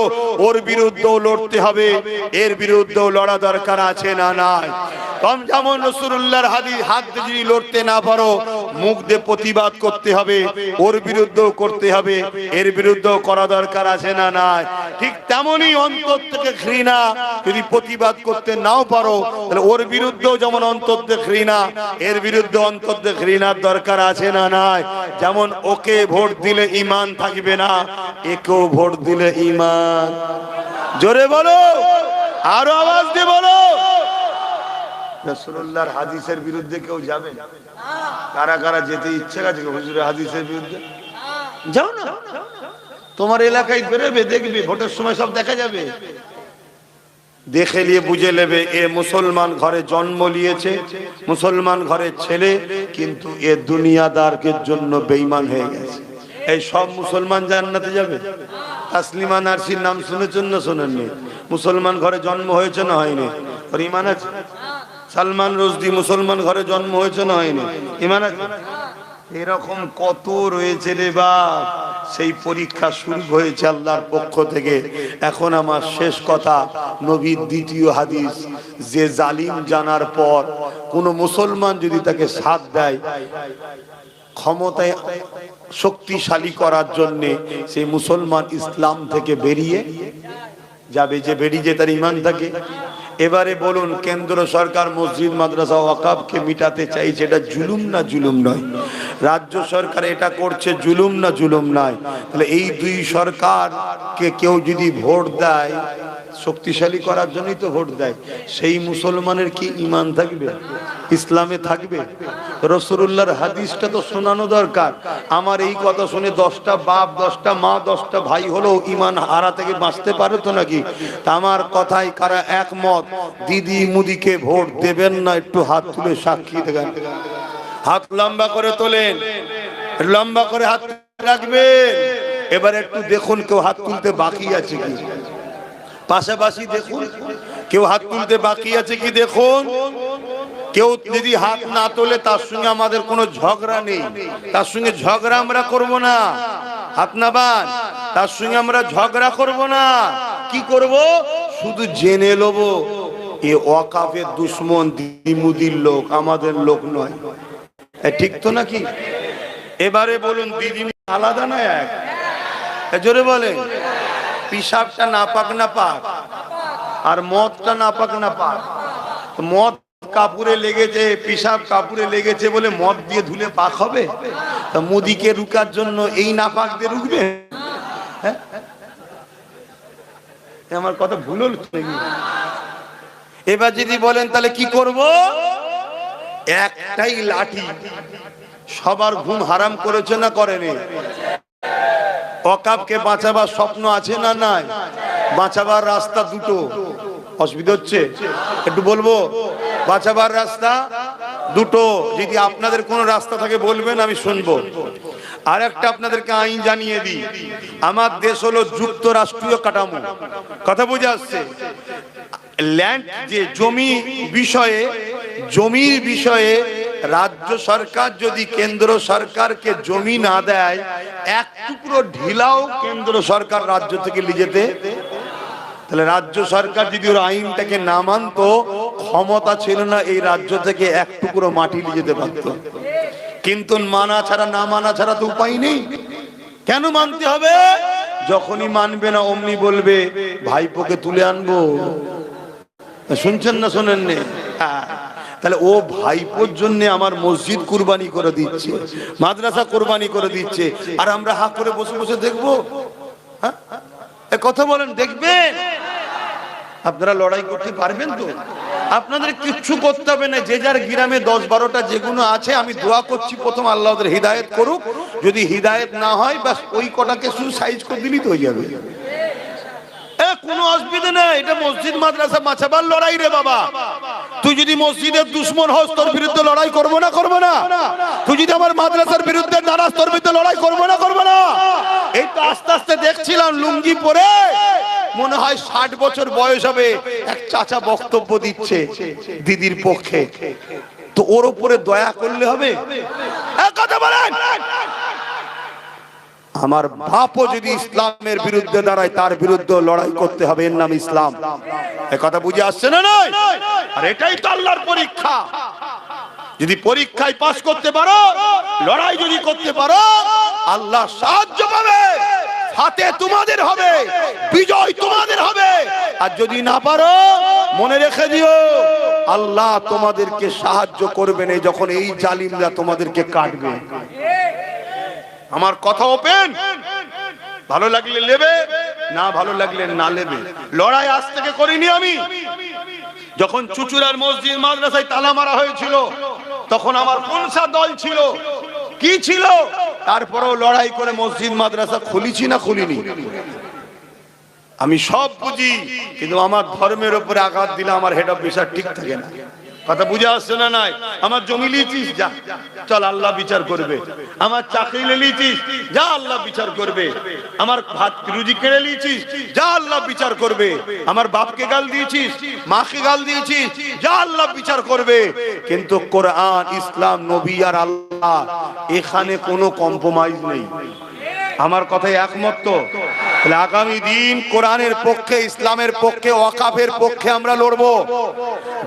ওর বিরুদ্ধেও লড়তে হবে, এর বিরুদ্ধেও লড়া দরকার আছে না নাই? কম যেমন রাসূলুল্লাহর হাদিস হাত দিয়ে যদি লড়তে না পারো, মুখ দিয়ে প্রতিবাদ করতে হবে, ওর বিরুদ্ধেও করতে হবে, এর বিরুদ্ধেও করা দরকার আছে না নাই? ঠিক তেমনি অন্তর থেকে ঘৃণা যদি প্রতিবাদ করতে নাও পারো, তাহলে ওর বিরুদ্ধেও যেমন অন্তর থেকে ঘৃণা, এর বিরুদ্ধে অন্তর থেকে ঘৃণার দরকার আছে না নাই? যেমন ওকে ভোট দিলে ঈমান থাকবে না, একেও ভোট দিলে ঈমান। জোরে বলো, আরো আওয়াজ দিয়ে বলো। রাসূলুল্লাহর হাদিসের বিরুদ্ধে কেউ যাবে? কারা কারা যেতে ইচ্ছে আছে হুজুরের হাদিসের বিরুদ্ধে? যাও না, তোমার এলাকায় বেরোবে, দেখবে ভোটের সময় সব দেখা যাবে। দেখে নিয়ে বুঝে নেবে এ মুসলমান ঘরে জন্ম নিয়েছে, মুসলমান ঘরের ছেলে, কিন্তু এ দুনিয়াদারের জন্য বেঈমান হয়ে গেছে। এই সব মুসলমান জান্নাতে যাবে? তাসলিমা নার্সির নাম শুনেছেন না শোনেননি? মুসলমান ঘরে জন্ম হয়েছে না হয়নি? ওর ঈমান আছে? সালমান রুশদি মুসলমান ঘরে জন্ম হয়েছে না হয়নি? ঈমান আছে? এরকম কত রয়েছে রে বাপ। সেই পরীক্ষা শুরু হয়েছে আল্লাহর পক্ষ থেকে। এখন আমার শেষ কথা, নবীর দ্বিতীয় হাদিস, যে জালিম জানার পর কোন মুসলমান যদি তাকে সাথ দেয় ক্ষমতায় শক্তিশালী করার জন্য, সেই মুসলমান ইসলাম থেকে বেরিয়ে যাবে। যে বেরিয়ে তার ঈমান থাকে। এবারে বলুন, কেন্দ্র সরকার মসজিদ মাদ্রাসা ওয়াকাফকে মিটাতে চাইছে, এটা জুলুম না জুলুম নয়? রাজ্য সরকার এটা করছে, জুলুম না জুলুম নয়? তাহলে এই দুই সরকারকে কেউ যদি ভোট দেয় শক্তিশালী করার জন্যই তো ভোট দেয়, সেই মুসলমানের কি ঈমান থাকবে, ইসলামে থাকবে? রাসূলুল্লাহর হাদিসটা তো শোনানো দরকার। আমার এই কথা শুনে 10টা বাপ, 10টা মা, 10টা ভাই হলো ঈমান হারা থেকে বাঁচতে পারে তো নাকি? তা আমার কথায় কারা একমত দিদি মুদিকে ভোট দেবেন না? একটু হাত তুলে সাক্ষী দেন। হাত লম্বা করে তোলেন, লম্বা করে হাত রাখবেন। এবার একটু দেখুন কেউ হাত তুলতে বাকি আছে কি, পাশাপাশি দেখুন কেউ হাত তুলতে বাকি আছে কি দেখুন। কেউ যদি হাত না তোলে তার সঙ্গে আমাদের কোনো ঝগড়া নেই, তার সঙ্গে ঝগড়া আমরা করব না। হাত নামান, তার সঙ্গে আমরা ঝগড়া করব না। কি করব? শুধু জেনে নেব এ ওয়াকাফের দুশমন, দিদিমুদির লোক, আমাদের লোক নয়। ঠিক তো নাকি? এবারে বলুন, দিদিমুদি আলাদা না এক? জোরে বলে। পিসাবটা নাপাক না পাক, আর মদটা নাপাক না পাক? মদ কাপড়ে লেগেছে, পিসাব কাপড়ে লেগেছে বলে মদ দিয়ে ধুলে পাক হবে? তা মুদিকে রুকার জন্য এই নাপাক দিয়ে রুকবে? হ্যাঁ, আমার কথা ভুল হল নাকি? এবার যদি বলেন তাহলে কি করব? একটাই লাঠি সবার ঘুম হারাম করেছে না করেনি? ওয়াকাফকে বাঁচাবার স্বপ্ন আছে না নাই? বাঁচাবার রাস্তা দুটো। অসুবিধা হচ্ছে? একটু বলবো, বাঁচাবার রাস্তা দুটো। যদি আপনাদের কোন রাস্তা থাকে বলবেন, আমি শুনবো। আর একটা আপনাদেরকে আইন জানিয়ে দিই, আমার দেশ হলো যুক্তরাষ্ট্রীয় কাঠামো। কথা বুঝে আসছে? ল্যান্ড, যে জমি বিষয়ে, জমির বিষয়ে রাজ্য সরকার যদি কেন্দ্র সরকারকে জমি না দেয়, এক টুকরো ঢিলাও কেন্দ্র সরকার রাজ্য থেকে নিয়ে যেতে, তাহলে রাজ্য সরকার যদি ওর আইনটাকে না মানতো, ক্ষমতা ছিল না এই রাজ্য থেকে এক টুকরো মাটি নিয়ে যেতে পারতো। কিন্তু মানা ছাড়া, না মানা ছাড়া তো উপায় নেই। কেন মানতে হবে? যখনই মানবে না অমনি বলবে ভাইপোকে তুলে আনবো। শুনছেন না শোনেন নে? তাহলে ও ভাইপোর জন্য আমার মসজিদ কুরবানি করে দিচ্ছে, মাদ্রাসা কুরবানি করে দিচ্ছে, আর আমরা হাত করে বসে বসে দেখবো? কথা বলেন, দেখবেন? আপনারা লড়াই করতে পারবেন তো? আপনাদের কিচ্ছু করতে হবে না। যে যার গ্রামে 10-12টা যেগুলো আছে, আমি দোয়া করছি প্রথম আল্লাহ ওদের হিদায়েত করুক। যদি হিদায়েত না হয়, বাস ওই কটাকে শুধু সাইজ করে দিলেই তো হয়ে যাবে। কোনো অসুবিধা নেই। এটা মসজিদ মাদ্রাসা বাঁচাবার লড়াই রে বাবা। তুই যদি মসজিদের দুশ্মন হস, তোর বিরুদ্ধে লড়াই করবো না করবো না? তুই যদি আমার মাদ্রাসার বিরুদ্ধে নারাজ, তোর বিরুদ্ধে লড়াই করবো না করবো না? এই তো আস্তে আস্তে দেখছিলাম লুঙ্গি পরে, মনে হয় 60 বছর বয়স হবে, এক চাচা বক্তব্য দিচ্ছে দিদির পক্ষে। তো ওর উপরে দয়া করলে হবে? কথা বলেন। আমার বাপও যদি ইসলামের বিরুদ্ধে দাঁড়ায়, তার বিরুদ্ধে লড়াই করতে হবে। এর নাম ইসলাম। এই কথা বুঝে আসছে না? নয়? আর এটাই তো আল্লাহর পরীক্ষা। যদি পরীক্ষায় পাস করতে পারো, লড়াই যদি করতে পারো, আল্লাহ সাহায্য পাবে, হাতে তোমাদের হবে, বিজয় তোমাদের হবে। আর যদি না পারো, মনে রেখে দিও আল্লাহ তোমাদেরকে সাহায্য করবেন যখন এই জালিমরা তোমাদেরকে কাটবে। আমার কথা ওপেন, ভালো লাগলে নেবে, না ভালো লাগলে না নেবে। লড়াই আজ থেকে করিনি আমি। যখন চুচুড়ার মসজিদ মাদ্রাসায় তালা মারা হয়েছিল, তখন আমার কোনসা দল ছিল, কি ছিল, তারপরেও লড়াই করে মসজিদ মাদ্রাসা খুলিছি না খুলিনি? আমি সব বুঝি, কিন্তু আমার ধর্মের উপরে আঘাত দিলে আমার হেড অফিসার ঠিক থাকে না। কথা বুঝে আসছে না? নাই আমার জমি লিয়েছিস, যা চল আল্লাহ বিচার করবে। আমার চাকরি লিয়েছিস, যা আল্লাহ বিচার করবে। আমার ভাত রুজি কেড়ে নিয়েছিস, যা আল্লাহ বিচার করবে। আমার বাপকে গাল দিয়েছিস, মাকে গাল দিয়েছিস, যা আল্লাহ বিচার করবে। কিন্তু কোরআন, ইসলাম, নবী আর আল্লাহ, এখানে কোনো কম্প্রোমাইজ নেই। আমার কথায় একমত তো? আগামী দিন কোরআনের পক্ষে, ইসলামের পক্ষে, ওয়াকাফের পক্ষে আমরা লড়বো।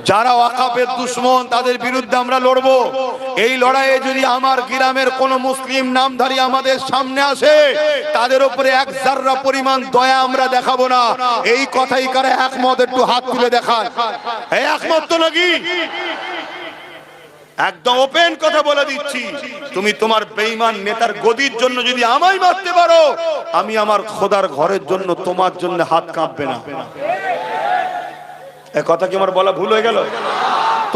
যারা ওয়াকাফের দুশমন তাদের বিরুদ্ধে আমরা লড়বো। এই লড়াইয়ে যদি আমার গ্রামের কোন মুসলিম নামধারী আমাদের সামনে আসে, তাদের উপরে এক জাররা পরিমাণ দয়া আমরা দেখাবো না। এই কথাই কারে একমত? একটু হাত তুলে দেখান। এই একমত তো নাকি? একদম ওপেন কথা বলে দিচ্ছি, তুমি তোমার বেঈমান নেতার গদির জন্য যদি আমায় মারতে পারো, আমি আমার খোদার ঘরের জন্য তোমার জন্য হাত কাঁপবে না। এই কথা কি আমার বলা ভুল হয়ে গেল?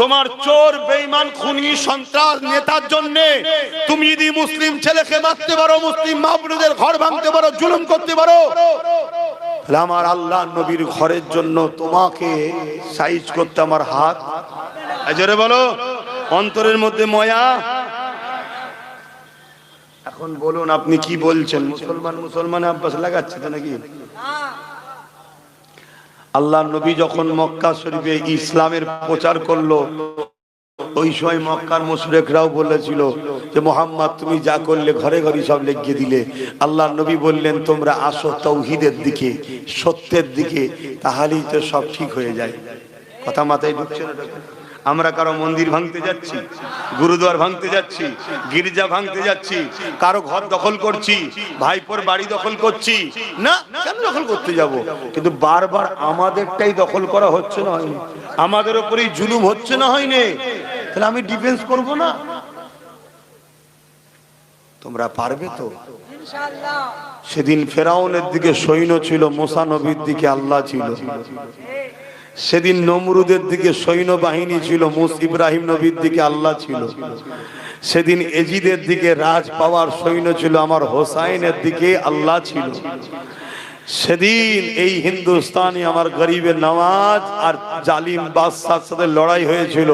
তোমার চোর, বেঈমান, খুনি, সন্ত্রাস নেতার জন্য তুমি যদি মুসলিম ছেলেকে মারতে পারো, মুসলিম মা বোনদের ঘর ভাঙতে পারো, জুলুম করতে পারো, তাহলে আমার আল্লাহ নবীর ঘরের জন্য তোমাকে সাইজ করতে আমার হাত। জোরে বলো, অন্তরের মধ্যে ময়া। এখন বলুন আপনি কি বলছেন? মুসলমান মুসলমানে আব্বাস লাগাচ্ছে তো নাকি? আল্লাহ নবী যখন মক্কা শরীফে ইসলামের প্রচার করলো, ওই সময় মক্কার মুশরিকরাও বলেছিল যে মুহাম্মদ তুমি যা করলে ঘরে ঘরে সব লিখিয়ে দিলে। আল্লাহ নবী বললেন তোমরা আসো তাওহীদের দিকে, সত্যের দিকে, তাহলেই তো সব ঠিক হয়ে যায়। কথা মাথায় ঢুকছে না? আমরা কারো মন্দির ভাঙতে যাচ্ছি, গুরুদ্বার ভাঙতে যাচ্ছি, গির্জা ভাঙতে যাচ্ছি, কারো ঘর দখল করছি, ভাইপোর বাড়ি দখল করছি না? কেন দখল করতে যাব? কিন্তু বারবার আমাদেরটাই দখল করা হচ্ছে না, হয়নি? আমাদের উপরেই জুলুম হচ্ছে না, হয়নি? তাহলে আমি ডিফেন্স করব না? তোমরা পারবে তো? ইনশাআল্লাহ। সেদিন ফেরাউনের দিকে সৈন্য ছিল, মুসা নবীর দিকে আল্লাহ ছিল। সেদিন নমরুদের দিকে সৈন্য বাহিনী ছিল, ইব্রাহিম নবীর দিকে আল্লাহ ছিল। সেদিন এজিদের দিকে রাজ পাওয়ার সৈন্য ছিল, আমার হোসাইনের দিকে আল্লাহ ছিল। সেদিন এই হিন্দুস্তানি আমার গরিবের নওয়াজ আর জালিম বাদশার সাথে লড়াই হয়েছিল।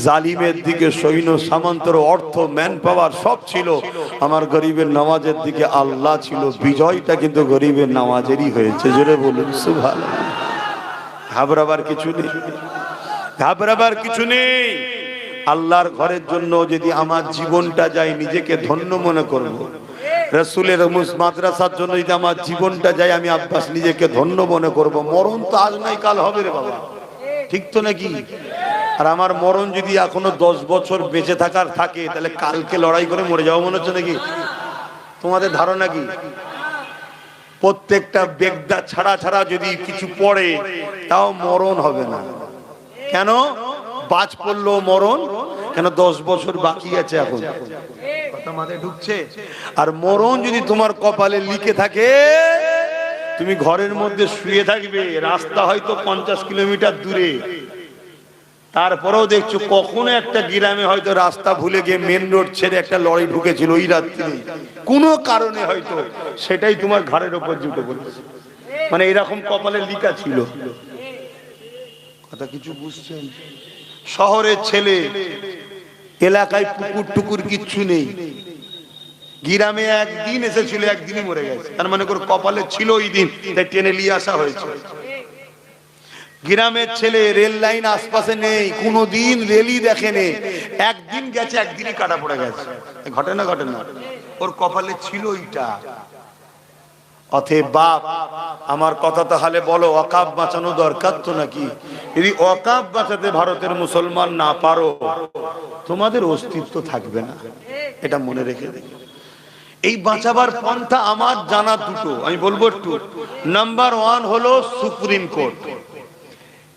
জালিমের দিকে সৈন্য, সামন্তর, অর্থ, ম্যান পাওয়ার সব ছিল, আমার গরিবের নওয়াজের দিকে আল্লাহ ছিল। বিজয়টা কিন্তু গরিবের নওয়াজেরই হয়েছে। জোরে বলুন সুবহানাল্লাহ। ঘাবড়াবার কিছু নেই, ঘাবড়াবার কিছু নেই। আল্লাহর ঘরের জন্য যদি আমার জীবনটা যায়, নিজেকে ধন্য মনে করব। রাসূলের মাদ্রাসার জন্য যদি আমার জীবনটা যায়, আমি আব্বাস নিজেকে ধন্য মনে করব। মরণ তো আজ নাই কাল হবে রে বাবা, ঠিক তো নাকি? আর আমার মরণ যদি এখনো 10 বছর বেঁচে থাকার থাকে, তাহলে কালকে লড়াই করে মরে যাবো মনে হচ্ছে নাকি? তোমাদের ধারণা কি? প্রত্যেকটা বেগদা ছাড়া ছাড়া যদি কিছু পড়ে, তাও মরণ হবে না। কেন? বাজ পড়লো মরণ কেন? 10 বছর বাকি আছে এখন। কথা মাথায় ঢুকছে? আর মরণ যদি তোমার কপালে লিখে থাকে, তুমি ঘরের মধ্যে শুয়ে থাকবে, রাস্তা হয়তো 50 কিলোমিটার দূরে, তারপরেও দেখছো কখনো একটা গ্রামে হয়তো রাস্তা ভুলে গিয়ে মেন রোড ছেড়ে একটা লরি ঢুকেছিল ওই রাত্রে, কোনো কারণে হয়তো সেটাই তোমার ঘাড়ের উপর জুটে পড়েছে। মানে এরকম কপালে লিখা ছিল। কথা কিছু বুঝছেন? শহরের ছেলে, এলাকায় পুকুর টুকুর কিচ্ছু নেই, গ্রামে একদিন এসেছিল, একদিনই মরে গেছে। তার মানে করে কপালে ছিল ওই দিন, তাই টেনে নিয়ে আসা হয়েছে। গ্রামের ছেলে, রেল লাইন আশপাশে নেই, কোনোদিন রেলই দেখেনি, একদিন গেছে, একদিনই কাটা পড়ে গেছে। ঘটে না? ঘটে না? ওর কপালে ছিল ওইটা। অতএব বাপ, আমার কথা তাহলে বলো, ওয়াকাফ বাঁচানো দরকার তো নাকি? যদি ওয়াকাফ বাঁচাতে ভারতের মুসলমান না পারো, তোমাদের অস্তিত্ব থাকবে না, এটা মনে রেখে দেখো। এই বাঁচাবার পন্থা আমার জানা দুটো, আমি বলবো একটু। নাম্বার 1 হলো সুপ্রিম কোর্ট।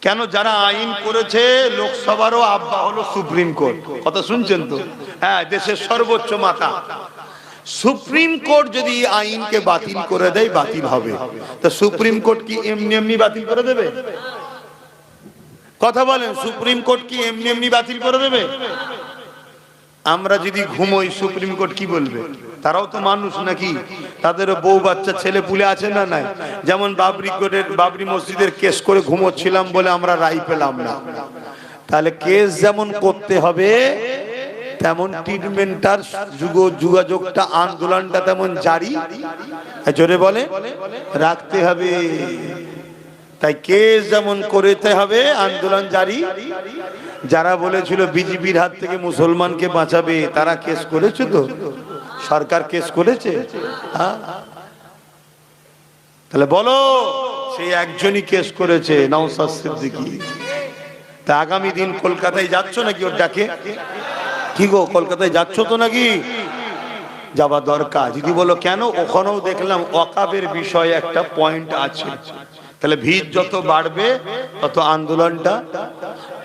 কেন? যারা আইন করেছে লোকসভারও আব্বা হলো সুপ্রিম কোর্ট। কথা শুনছেন তো? হ্যাঁ, দেশের সর্বোচ্চ মাথা। সুপ্রিম কোর্ট যদি আইনকে বাতিল করে দেয়, বাতিল হবে। তা সুপ্রিম কোর্ট কি এমনি এমনি বাতিল করে দেবে? কথা বলেন, সুপ্রিম কোর্ট কি এমনি এমনি বাতিল করে দেবে? আমরা যদি ঘুমোই, সুপ্রিম কোর্ট কি বলবে? তারাও তো মানুষ নাকি? তাদেরও বউ বাচ্চা ছেলে পুলে আছে না? নাই। যেমন বাবরি মসজিদের কেস করে ঘুমোচ্ছিলাম বলে আমরা রায় পেলাম না, তাহলে কেস যেমন করতে হবে তেমন ট্রিটমেন্টটার যোগাযোগটা আন্দোলনটা তেমন জারি জোরে বলে রাখতে হবে। তাই কেস যেমন করতে হবে আন্দোলন জারি। যারা বলেছিল বিজেপির হাত থেকে মুসলমানকে বাঁচাবে তারা কেস করেছে, তো সরকার কেস করেছে। তাহলে বলো সেই একজনই কেস করেছে, নওশাদ সিদ্দিকী। তা আগামী দিন কলকাতায় যাচ্ছ নাকি ওর ডাকে? কি গো কলকাতায় যাচ্ছ তো নাকি? যাওয়া দরকার। যদি বলো কেন, ওখানেও দেখলাম ওয়াকাবের বিষয়ে একটা পয়েন্ট আছে। তাহলে ভিড় যত বাড়বে তত আন্দোলনটা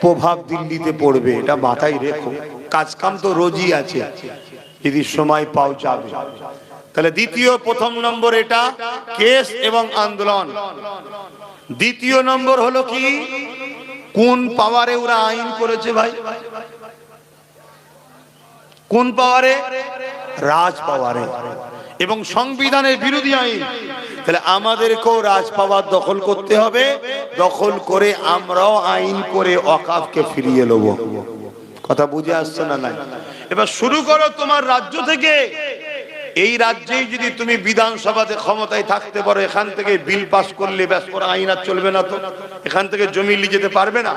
প্রভাব দিল্লিতে পড়বে, এটা মাথায় রেখো। কাজ কাম তো রোজই আছে, যদি সময় পাও যাবে। তাহলে দ্বিতীয়, প্রথম নম্বর এটা কেস এবং আন্দোলন। দ্বিতীয় নম্বর হলো কি, কোন পাওয়ারে ওরা আইন করেছে ভাই? কোন পাওয়ারে? রাজ পাওয়ারে, এবং সংবিধানের বিরোধী আইন। তাহলে আমাদেরকেও রাজ পাওয়ার দখল করতে হবে, দখল করে আমরাও আইন করে ওয়াকাফকে ফিরিয়ে নেব। কথা বুঝে আসছে না? নাই। এবার শুরু করো তোমার রাজ্য থেকে। এই রাজ্যেই যদি তুমি বিধানসভাতে ক্ষমতায় থাকতে পারো, এখান থেকে বিল পাস করলে ব্যাস, করে আইন আর চলবে না। তো এখান থেকে জমি নিয়ে যেতে পারবে না।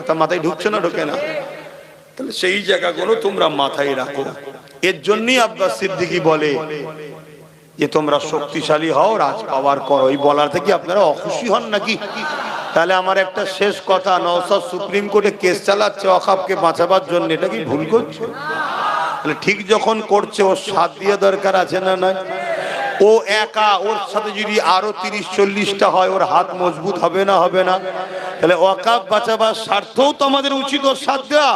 তা মাথায় ঢুকছে না? ঢোকে না? তাহলে সেই জায়গাগুলো তোমরা মাথায় রাখো। এর জন্যই আব্বাস সিদ্দিকী বলে যে তোমরা শক্তিশালী হও, রাজ পাওয়ার করো। এই বলার থেকে আপনারা অখুশি হন নাকি? তাহলে আমার একটা শেষ কথা, নওশাদ সুপ্রিম কোর্টে কেস চালাচ্ছে ওয়াকাফকে বাঁচাবার জন্য, এটা কি ভুল করছে? তাহলে ঠিক যখন করছে ওর সাথ দিয়ে দরকার আছে না? নয় ও একা, ওর সাথে যদি আরো 30-40টা হয়, ওর হাত মজবুত হবে না? হবে না? তাহলে ওয়াকাফ বাঁচাবার স্বার্থেও তো আমাদের উচিত ওর সাথ দেওয়া।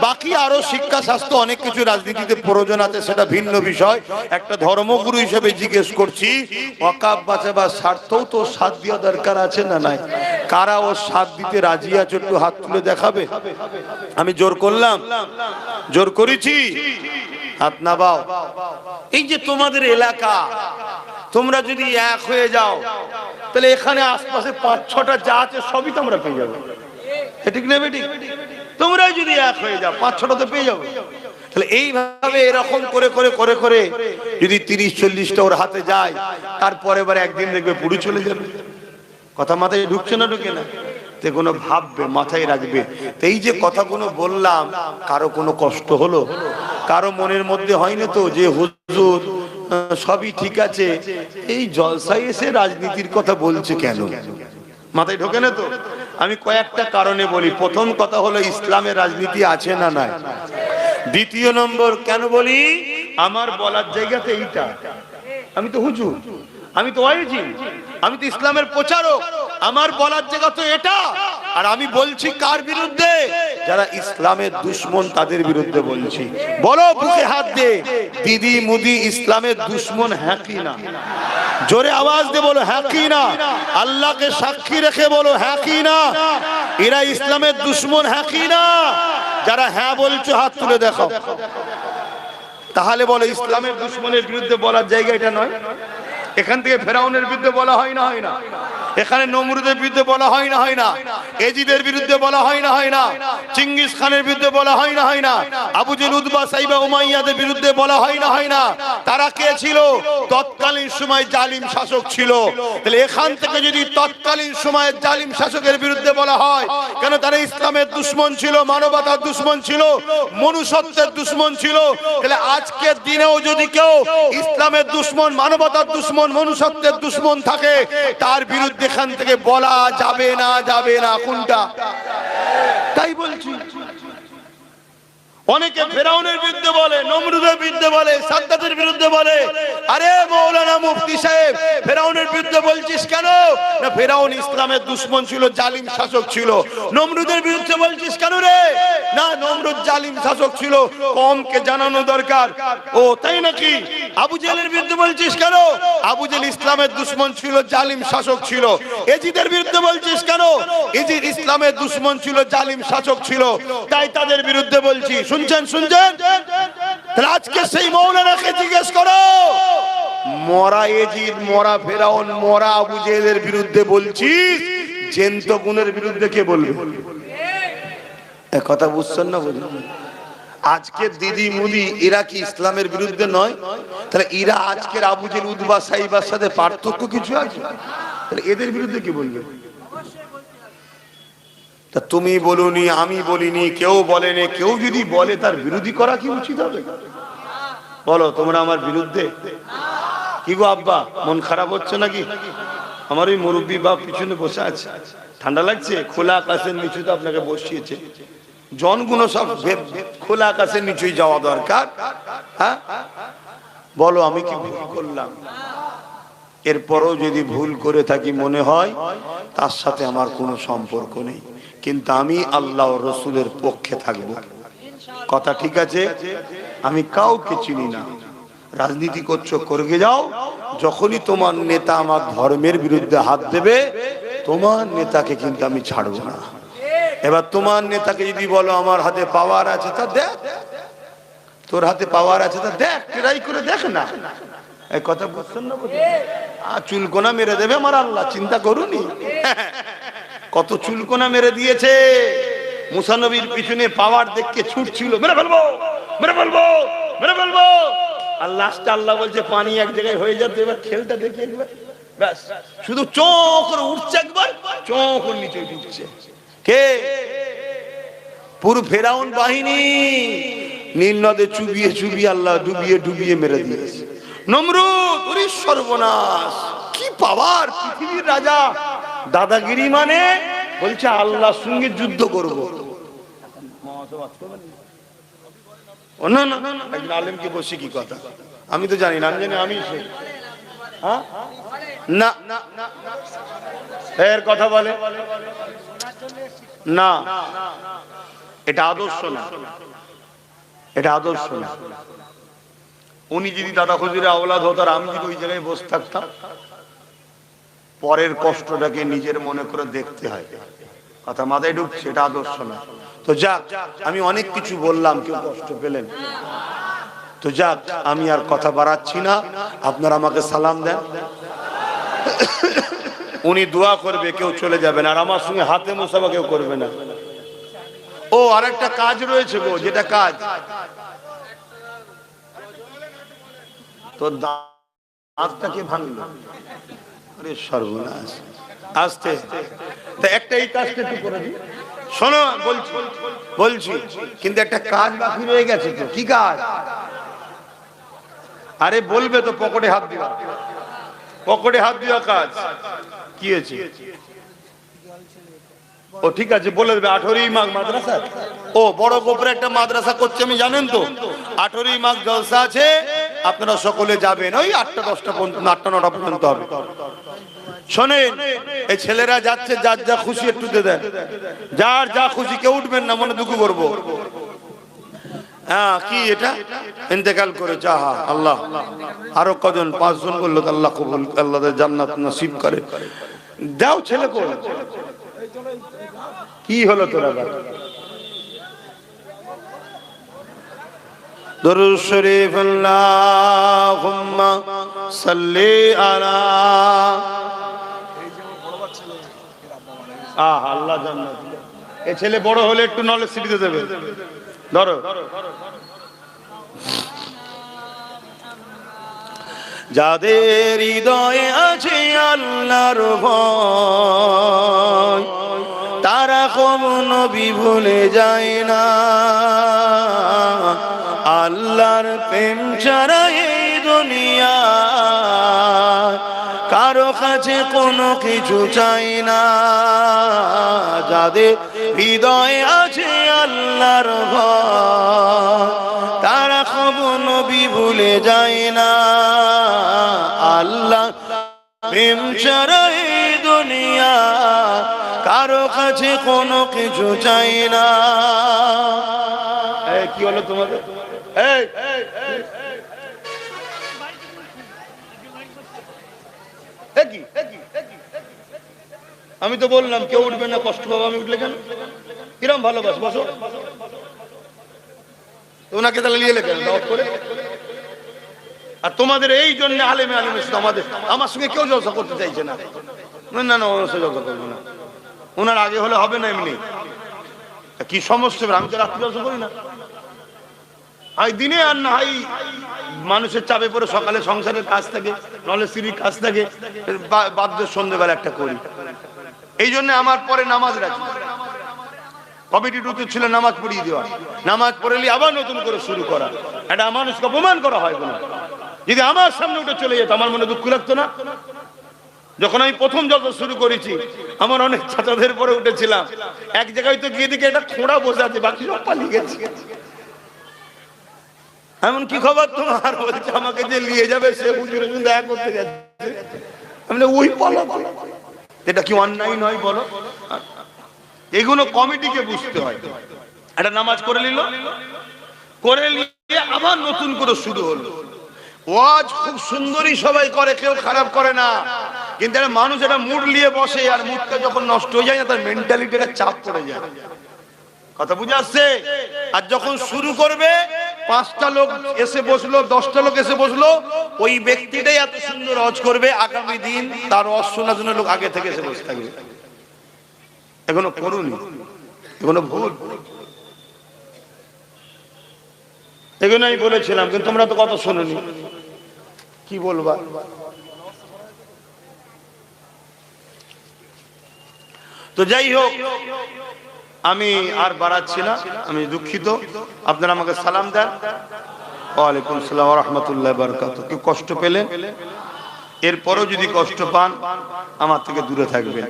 বাকি আরো শিক্ষা, স্বাস্থ্য, অনেক কিছু রাজনীতিতে প্রয়োজন আছে, সেটা ভিন্ন বিষয়। একটা ধর্মগুরু হিসেবে জিজ্ঞেস করছি, ওয়াকাফ বাঁচাবার স্বার্থেও তো সাথ দেওয়া দরকার আছে না? নাই। কারা ওর সাথ দিতে রাজি আছে একটু হাত তুলে দেখাবে। আমি জোর করলাম? জোর করেছি? হাত নামাও। এই যে তোমাদের এলাকা, তোমরা যদি এক হয়ে যাও, তাহলে এখানে আশপাশে 5-6টা যা আছে সবই তোমরা পেয়ে যাবে। ঠিক নেবে? ঠিক। তোমরা যদি এক হয়ে যাও 5-6টা তো পেয়ে যাবে। তাহলে এইভাবে এরকম করে করে করে করে যদি 30-40টা ওর হাতে যায়, তারপরে এবার একদিন দেখবে পুরো চলে যাবে। কথা মাথায় ঢুকছে না? ঢুকে না? তে কোনো ভাববে, মাথায় রাখবে। এই যে কথাগুলো বললাম, কারো কোনো কষ্ট হলো? কারো মনের মধ্যে হয়নি তো যে হুজুর সবই ঠিক আছে, এই জলসায় এসে রাজনীতির কথা বলছে কেন? মাথায় ঢোকে না তো? আমি কয়েকটা কারণে বলি। প্রথম কথা হলো, ইসলামের রাজনীতি আছে না? নাই। দ্বিতীয় নম্বর কেন বলি, আমার বলার জায়গাতে এইটা। আমি তো হুজুর, আমি তো ওয়াইজি, আমি তো ইসলামের প্রচারক, আমার বলার জায়গা তো এটা। আর আমি বলছি কার বিরুদ্ধে? যারা ইসলামের দুশ্মন, তাদের বিরুদ্ধে বলছি। বলো বুকে হাত দে, দিদি মুদি ইসলামের দুশ্মন হ্যাঁ কি না? জোরে আওয়াজ দিয়ে বলো হ্যাঁ কি না? আল্লাহকে সাক্ষী রেখে বলো হ্যাঁ কি না? এরা ইসলামের দুশ্মন হ্যাঁ কি না? যারা হ্যাঁ বলছো হাত তুলে দেখো। তাহলে বলো ইসলামের দুশ্মনের বিরুদ্ধে বলার জায়গা এটা নয়? এখান থেকে ফেরাউনের বিরুদ্ধে বলা হয় না? হয় না? এখানে নমরুদের বিরুদ্ধে বলা হয় না? হয় না? এজিদের বিরুদ্ধে বলা হয় না? হয় না? চিঙ্গিস খানের বিরুদ্ধে বলা হয় না? হয় না? আবু জেল, উতবা, সাইবা, উমাইয়াদের বিরুদ্ধে বলা হয় না? হয় না? তারা কে ছিল? তৎকালীন সময় জালিম শাসক ছিল। তাহলে এখান থেকে যদি তৎকালীন সময়ে জালিম শাসকের বিরুদ্ধে বলা হয়, কেন? তারা ইসলামের দুশ্মন ছিল, মানবতার দুশ্মন ছিল, মনুষ্যত্বের দুশ্মন ছিল। তাহলে আজকের দিনেও যদি কেউ ইসলামের দুশ্মন, মানবতার দুশ্মন, মনুষ্যত্বের দুশ্মন থাকে, তার বিরুদ্ধে এখান থেকে বলা যাবে না? যাবে না? কোনটা? তাই বলছি। অনেকে ফেরাউনের বিরুদ্ধে বলে, নমরুদের বিরুদ্ধে বলে, সাদ্দাতের বিরুদ্ধে বলে। আরে মৌলানা মুফতি সাহেব, ফেরাউনের বিরুদ্ধে বলছিস কেন? না, ফেরাউন ইসলামের দুশ্মন ছিল, জালিম শাসক ছিল। নমরুদের বিরুদ্ধে বলছিস কেন রে? না, নমরুদ জালিম শাসক ছিল, কমকে জানানো দরকার। ও তাই নাকি? আবু জেলের বিরুদ্ধে বলছিস কেন? আবু জেল ইসলামের দুশ্মন ছিল, জালিম শাসক ছিল। এজিদের বিরুদ্ধে বলছিস কেন? এজিদ ইসলামের দুশ্মন ছিল, জালিম শাসক ছিল, তাই তাদের বিরুদ্ধে বলছি। শুনছেন? শুনছেন? আজকে সেই মৌলানাকে জিজ্ঞেস করো, মরা এজিদ, মরা ফেরাউন, মরা আবু জেলের বিরুদ্ধে বলছিস, জেন্ত গুণের বিরুদ্ধে কে বলবে? কথা বুঝছেন না? বুঝলেন? আজকের দিদি মুদি এরা কি ইসলামের বিরুদ্ধে নয়? তাহলে এরা আজকের আবু জেল উতবা সাইবার সাথে পার্থক্য কিছু আছে? তাহলে এদের বিরুদ্ধে কি বলবে? তা তুমি বলুনি, আমি বলিনি, কেউ বলেনি, কেউ যদি বলে তার বিরোধী করা কি উচিত হবে? বলো তোমরা আমার বিরুদ্ধে? কি গো আব্বা, মন খারাপ হচ্ছে নাকি? আমার ওই মুরব্বী বাপ পিছনে বসে আছে, ঠান্ডা লাগছে? খোলা আকাশের নিচুতে আপনাকে বসিয়েছে, জনগুলো সব খোলা আকাশের নিচেই যাওয়া দরকার। হ্যাঁ বলো আমি কি ভুল করলাম? এরপরও যদি ভুল করে থাকি মনে হয় তার সাথে আমার কোনো সম্পর্ক নেই, কিন্তু আমি আল্লাহ ও রসুলের পক্ষে থাকব। কথা ঠিক আছে? আমি কাউকে চিনি না, রাজনীতি করছো করগে যাও, যখনই তোমার নেতা আমার ধর্মের বিরুদ্ধে হাত দেবে তোমার নেতাকে কিন্তু আমি ছাড়বো না। এবার তোমার নেতাকে যদি বলো আমার হাতে পাওয়ার আছে তা দেখ, তোর হাতে পাওয়ার আছে তা দেখ, ট্রাই করে দেখ না। এই কথা বুঝছেন না? চুলকোনা মেরে দেবে আমার আল্লাহ, চিন্তা করুনি? কত চুলকোনা মেরে দিয়েছে। মুসা নবীর পিছনে পাওয়ার দেখে ছুটছিল, মেরে ফেলবো মেরে ফেলবো মেরে ফেলবো, আর লাস্টে আল্লাহ বলছে পানি এক জায়গায় হয়ে যাবে, এবার খেলটা দেখে একবার ব্যাস, শুধু চোখ করে উঠছে, একবার চোখ করে নিচে ঢুকছে। কে? পুরো ফেরাউন বাহিনী নীল নদে চুবিয়ে চুবিয়ে আল্লাহ ডুবিয়ে ডুবিয়ে মেরে দিয়েছে। নমরুদ, ওরে সর্বনাশ, কি পাওয়ার! পৃথিবীর রাজা, দাদাগিরি মানে বলছে আল্লাহর সঙ্গে যুদ্ধ করব। না না না, একজন আলেমকে বসে কি কথা? আমি তো জানি না, আমি জানি আমি না এর কথা বলে না, এটা আদর্শ না, এটা আদর্শ না। উনি যদি দাদা হুজুরের আওলাদ হতো আর আমি যদি ওই জায়গায় বসে থাকতাম, পরের কষ্টটাকে নিজের মনে করে দেখতে হয়, কথা মাথায় ঢুকছে, এটা আদর্শ না। তো যাক, আমি অনেক কিছু বললাম, কেউ কষ্ট পেলেন? তো যাক, আমি আর কথা বাড়াচ্ছি না, আপনারা আমাকে সালাম দেন। উনি দোয়া করবে, কেউ চলে যাবেন, আর আমার সঙ্গে হাতে মুসাফা কেউ করবে না। ও আরেকটা কাজ রয়েছে গো, যেটা কাজ তো দাঁতটাকে ভাঙলো, আরে সর্বনাশ, আস্তে তা একটা এই কাজটা একটু করে দিই। শোনো, বলছি কিন্তু একটা কাজ বাকি রয়ে গেছে। তো কি কাজ? আরে বলবে তো, পকেটে হাত দিও, পকেটে হাত দিও কাজ কি হয়েছে? ও ঠিক আছে, বলে দেবে। 18ই মাঘ মাদ্রাসা, ও বড় গোপরে একটা মাদ্রাসা করছে, আমি জানেন তো, 18ই মাঘ জলসা আছে, আপনারা সকলে যাবেন, ওই 8টা 10টা পর্যন্ত, 8টা 9টা পর্যন্ত হবে। শোনেন, এই ছেলেরা যাচ্ছে, যার যা খুশি একটু দিয়ে দেন, যার যা খুশি, কেউ উঠবেন না, মনে দুঃখ করবো। হ্যাঁ, কি এটা ইন্তেকাল করেছে, আহা আল্লাহ, আরো কজন 5 জন বললো, আল্লাহ কবুল, আল্লাহ জান্নাত নসিব করে দাও। ছেলে কো কি হলো তোরা? দরুদ শরীফ, আল্লাহুম্মা সাল্লি আলা, আল্লাহ জান্নাত। এই ছেলে বড় হলে একটু নলেজ শিখিয়ে দেবে। ধরো, যাদের হৃদয়ে আছে আল্লাহর ভয়, তারা কখনো নবী ভুলে যায় না। আল্লাহর প্রেম ছাড়া এই দুনিয়া কারো কাছে কোনো কিছু চাই না। যাদের হৃদয়ে আছে আল্লাহর ভয়, তারা কখনো নবী ভুলে যায় না। আল্লাহ প্রেম ছাড়া এই দুনিয়া কারো কাছে কোনো কিছু চাই না। কি হলো তোমাদের? আমি তো বললাম কেউ উঠবে না, কষ্ট পাবো। আমি উঠলে কেন? কিরম ভালোবাস, বসো। ওনাকে তাহলে নিয়ে লেখেন করে। আর তোমাদের এই জন্য আলেমে আলেমে আমাদের, আমার সঙ্গে কেউ জলসা করতে চাইছে না। না না, ওনার সঙ্গে জলসা করবো না, ওনার আগে হলে হবে না। এমনি কি সমস্যা? আমি তো রাত্রি ব্যবসা করি না, হয় দিনে আর না হয় মানুষের চাপে পড়ে সকালে সংসারের কাজ থাকে, নলে স্ত্রীর কাজ থাকে, বাধ্য সন্ধ্যেবেলা একটা করি। এই জন্য আমার পরে নামাজ রাখি। কমিটির উচিত ছিল নামাজ পড়িয়ে দেওয়া, নামাজ পড়েলি আবার নতুন করে শুরু করা। এটা মানুষকে অপমান করা হয় না। যদি আমার সামনে উঠে চলে যেত আমার মনে দুঃখ লাগতো না? যখন আমি প্রথম যত শুরু করেছি আমার অনেক ছাত্রদের পরে উঠেছিলাম, এক জায়গায় তো গিয়ে দিকে এটা খোঁড়া বসে আছে, বাকি সব পালিয়ে গেছে। এমন কি খবর তোমার? বলছে আমাকে যে নিয়ে যাবে সে হুজুরের সঙ্গে দেখা করতে যাচ্ছে। আমি ওই বলো, এটা কি অন্যায় নয় বলো? এগুলো কমিটিকে বুঝতে হয়। একটা নামাজ করে নিল, করে নিয়ে আবার নতুন করে শুরু হলো। ওয়াজ খুব সুন্দরই সবাই করে, কেউ খারাপ করে না, কিন্তু একটা মানুষ একটা মুড নিয়ে বসে, আর মুডটা যখন নষ্ট হয়ে যায় না তার মেন্টালিটিটা চাপ পড়ে যায়। কথা বুঝে আসছে? আর যখন শুরু করবে 5টা লোক এসে বসলো, 10টা লোক এসে বসলো, ওই ব্যক্তিটাই এত সুন্দর ওয়াজ করবে, আগামী দিন তার ওয়াজ শোনার জন্য লোক আগে থেকে এসে বসে থাকবে। এখনো করুনি, এখনো ভুল। এগুলো আমি বলেছিলাম, কিন্তু তোমরা তো কথা শোনোনি, কি বলবা? তো যাই হোক, আমি আর বাড়াচ্ছি না, আমি দুঃখিত। আপনারা আমাকে সালাম দেন। ওয়ালাইকুম আসসালাম ওয়া রাহমাতুল্লাহি ওয়া বারাকাতুহু। কি কষ্ট পেলেন? এরপরও যদি কষ্ট পান আমার থেকে দূরে থাকবেন,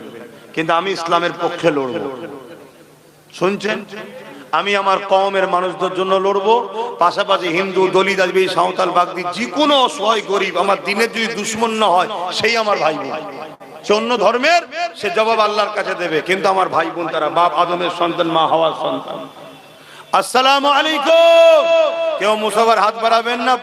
কিন্তু আমি ইসলামের পক্ষে লড়ব। শুনছেন? আমি আমার কওমের মানুষদের জন্য লড়ব, পাশাপাশি হিন্দু, দলিত, আদিবাসী, সাঁওতাল, বাগদি, যে কোনো অসহায় গরিব আমার দিনের যদি দুশ্মন না হয় সেই আমার ভাই বোন। সে অন্য ধর্মের, সে জবাব আল্লাহর কাছে দেবে, কিন্তু আমার ভাই বোন তারা বাপ আদমের সন্তান, মা হাওয়ার সন্তান। আসসালামু আলাইকুম। কেউ মুসাফার হাত বাড়াবেন না।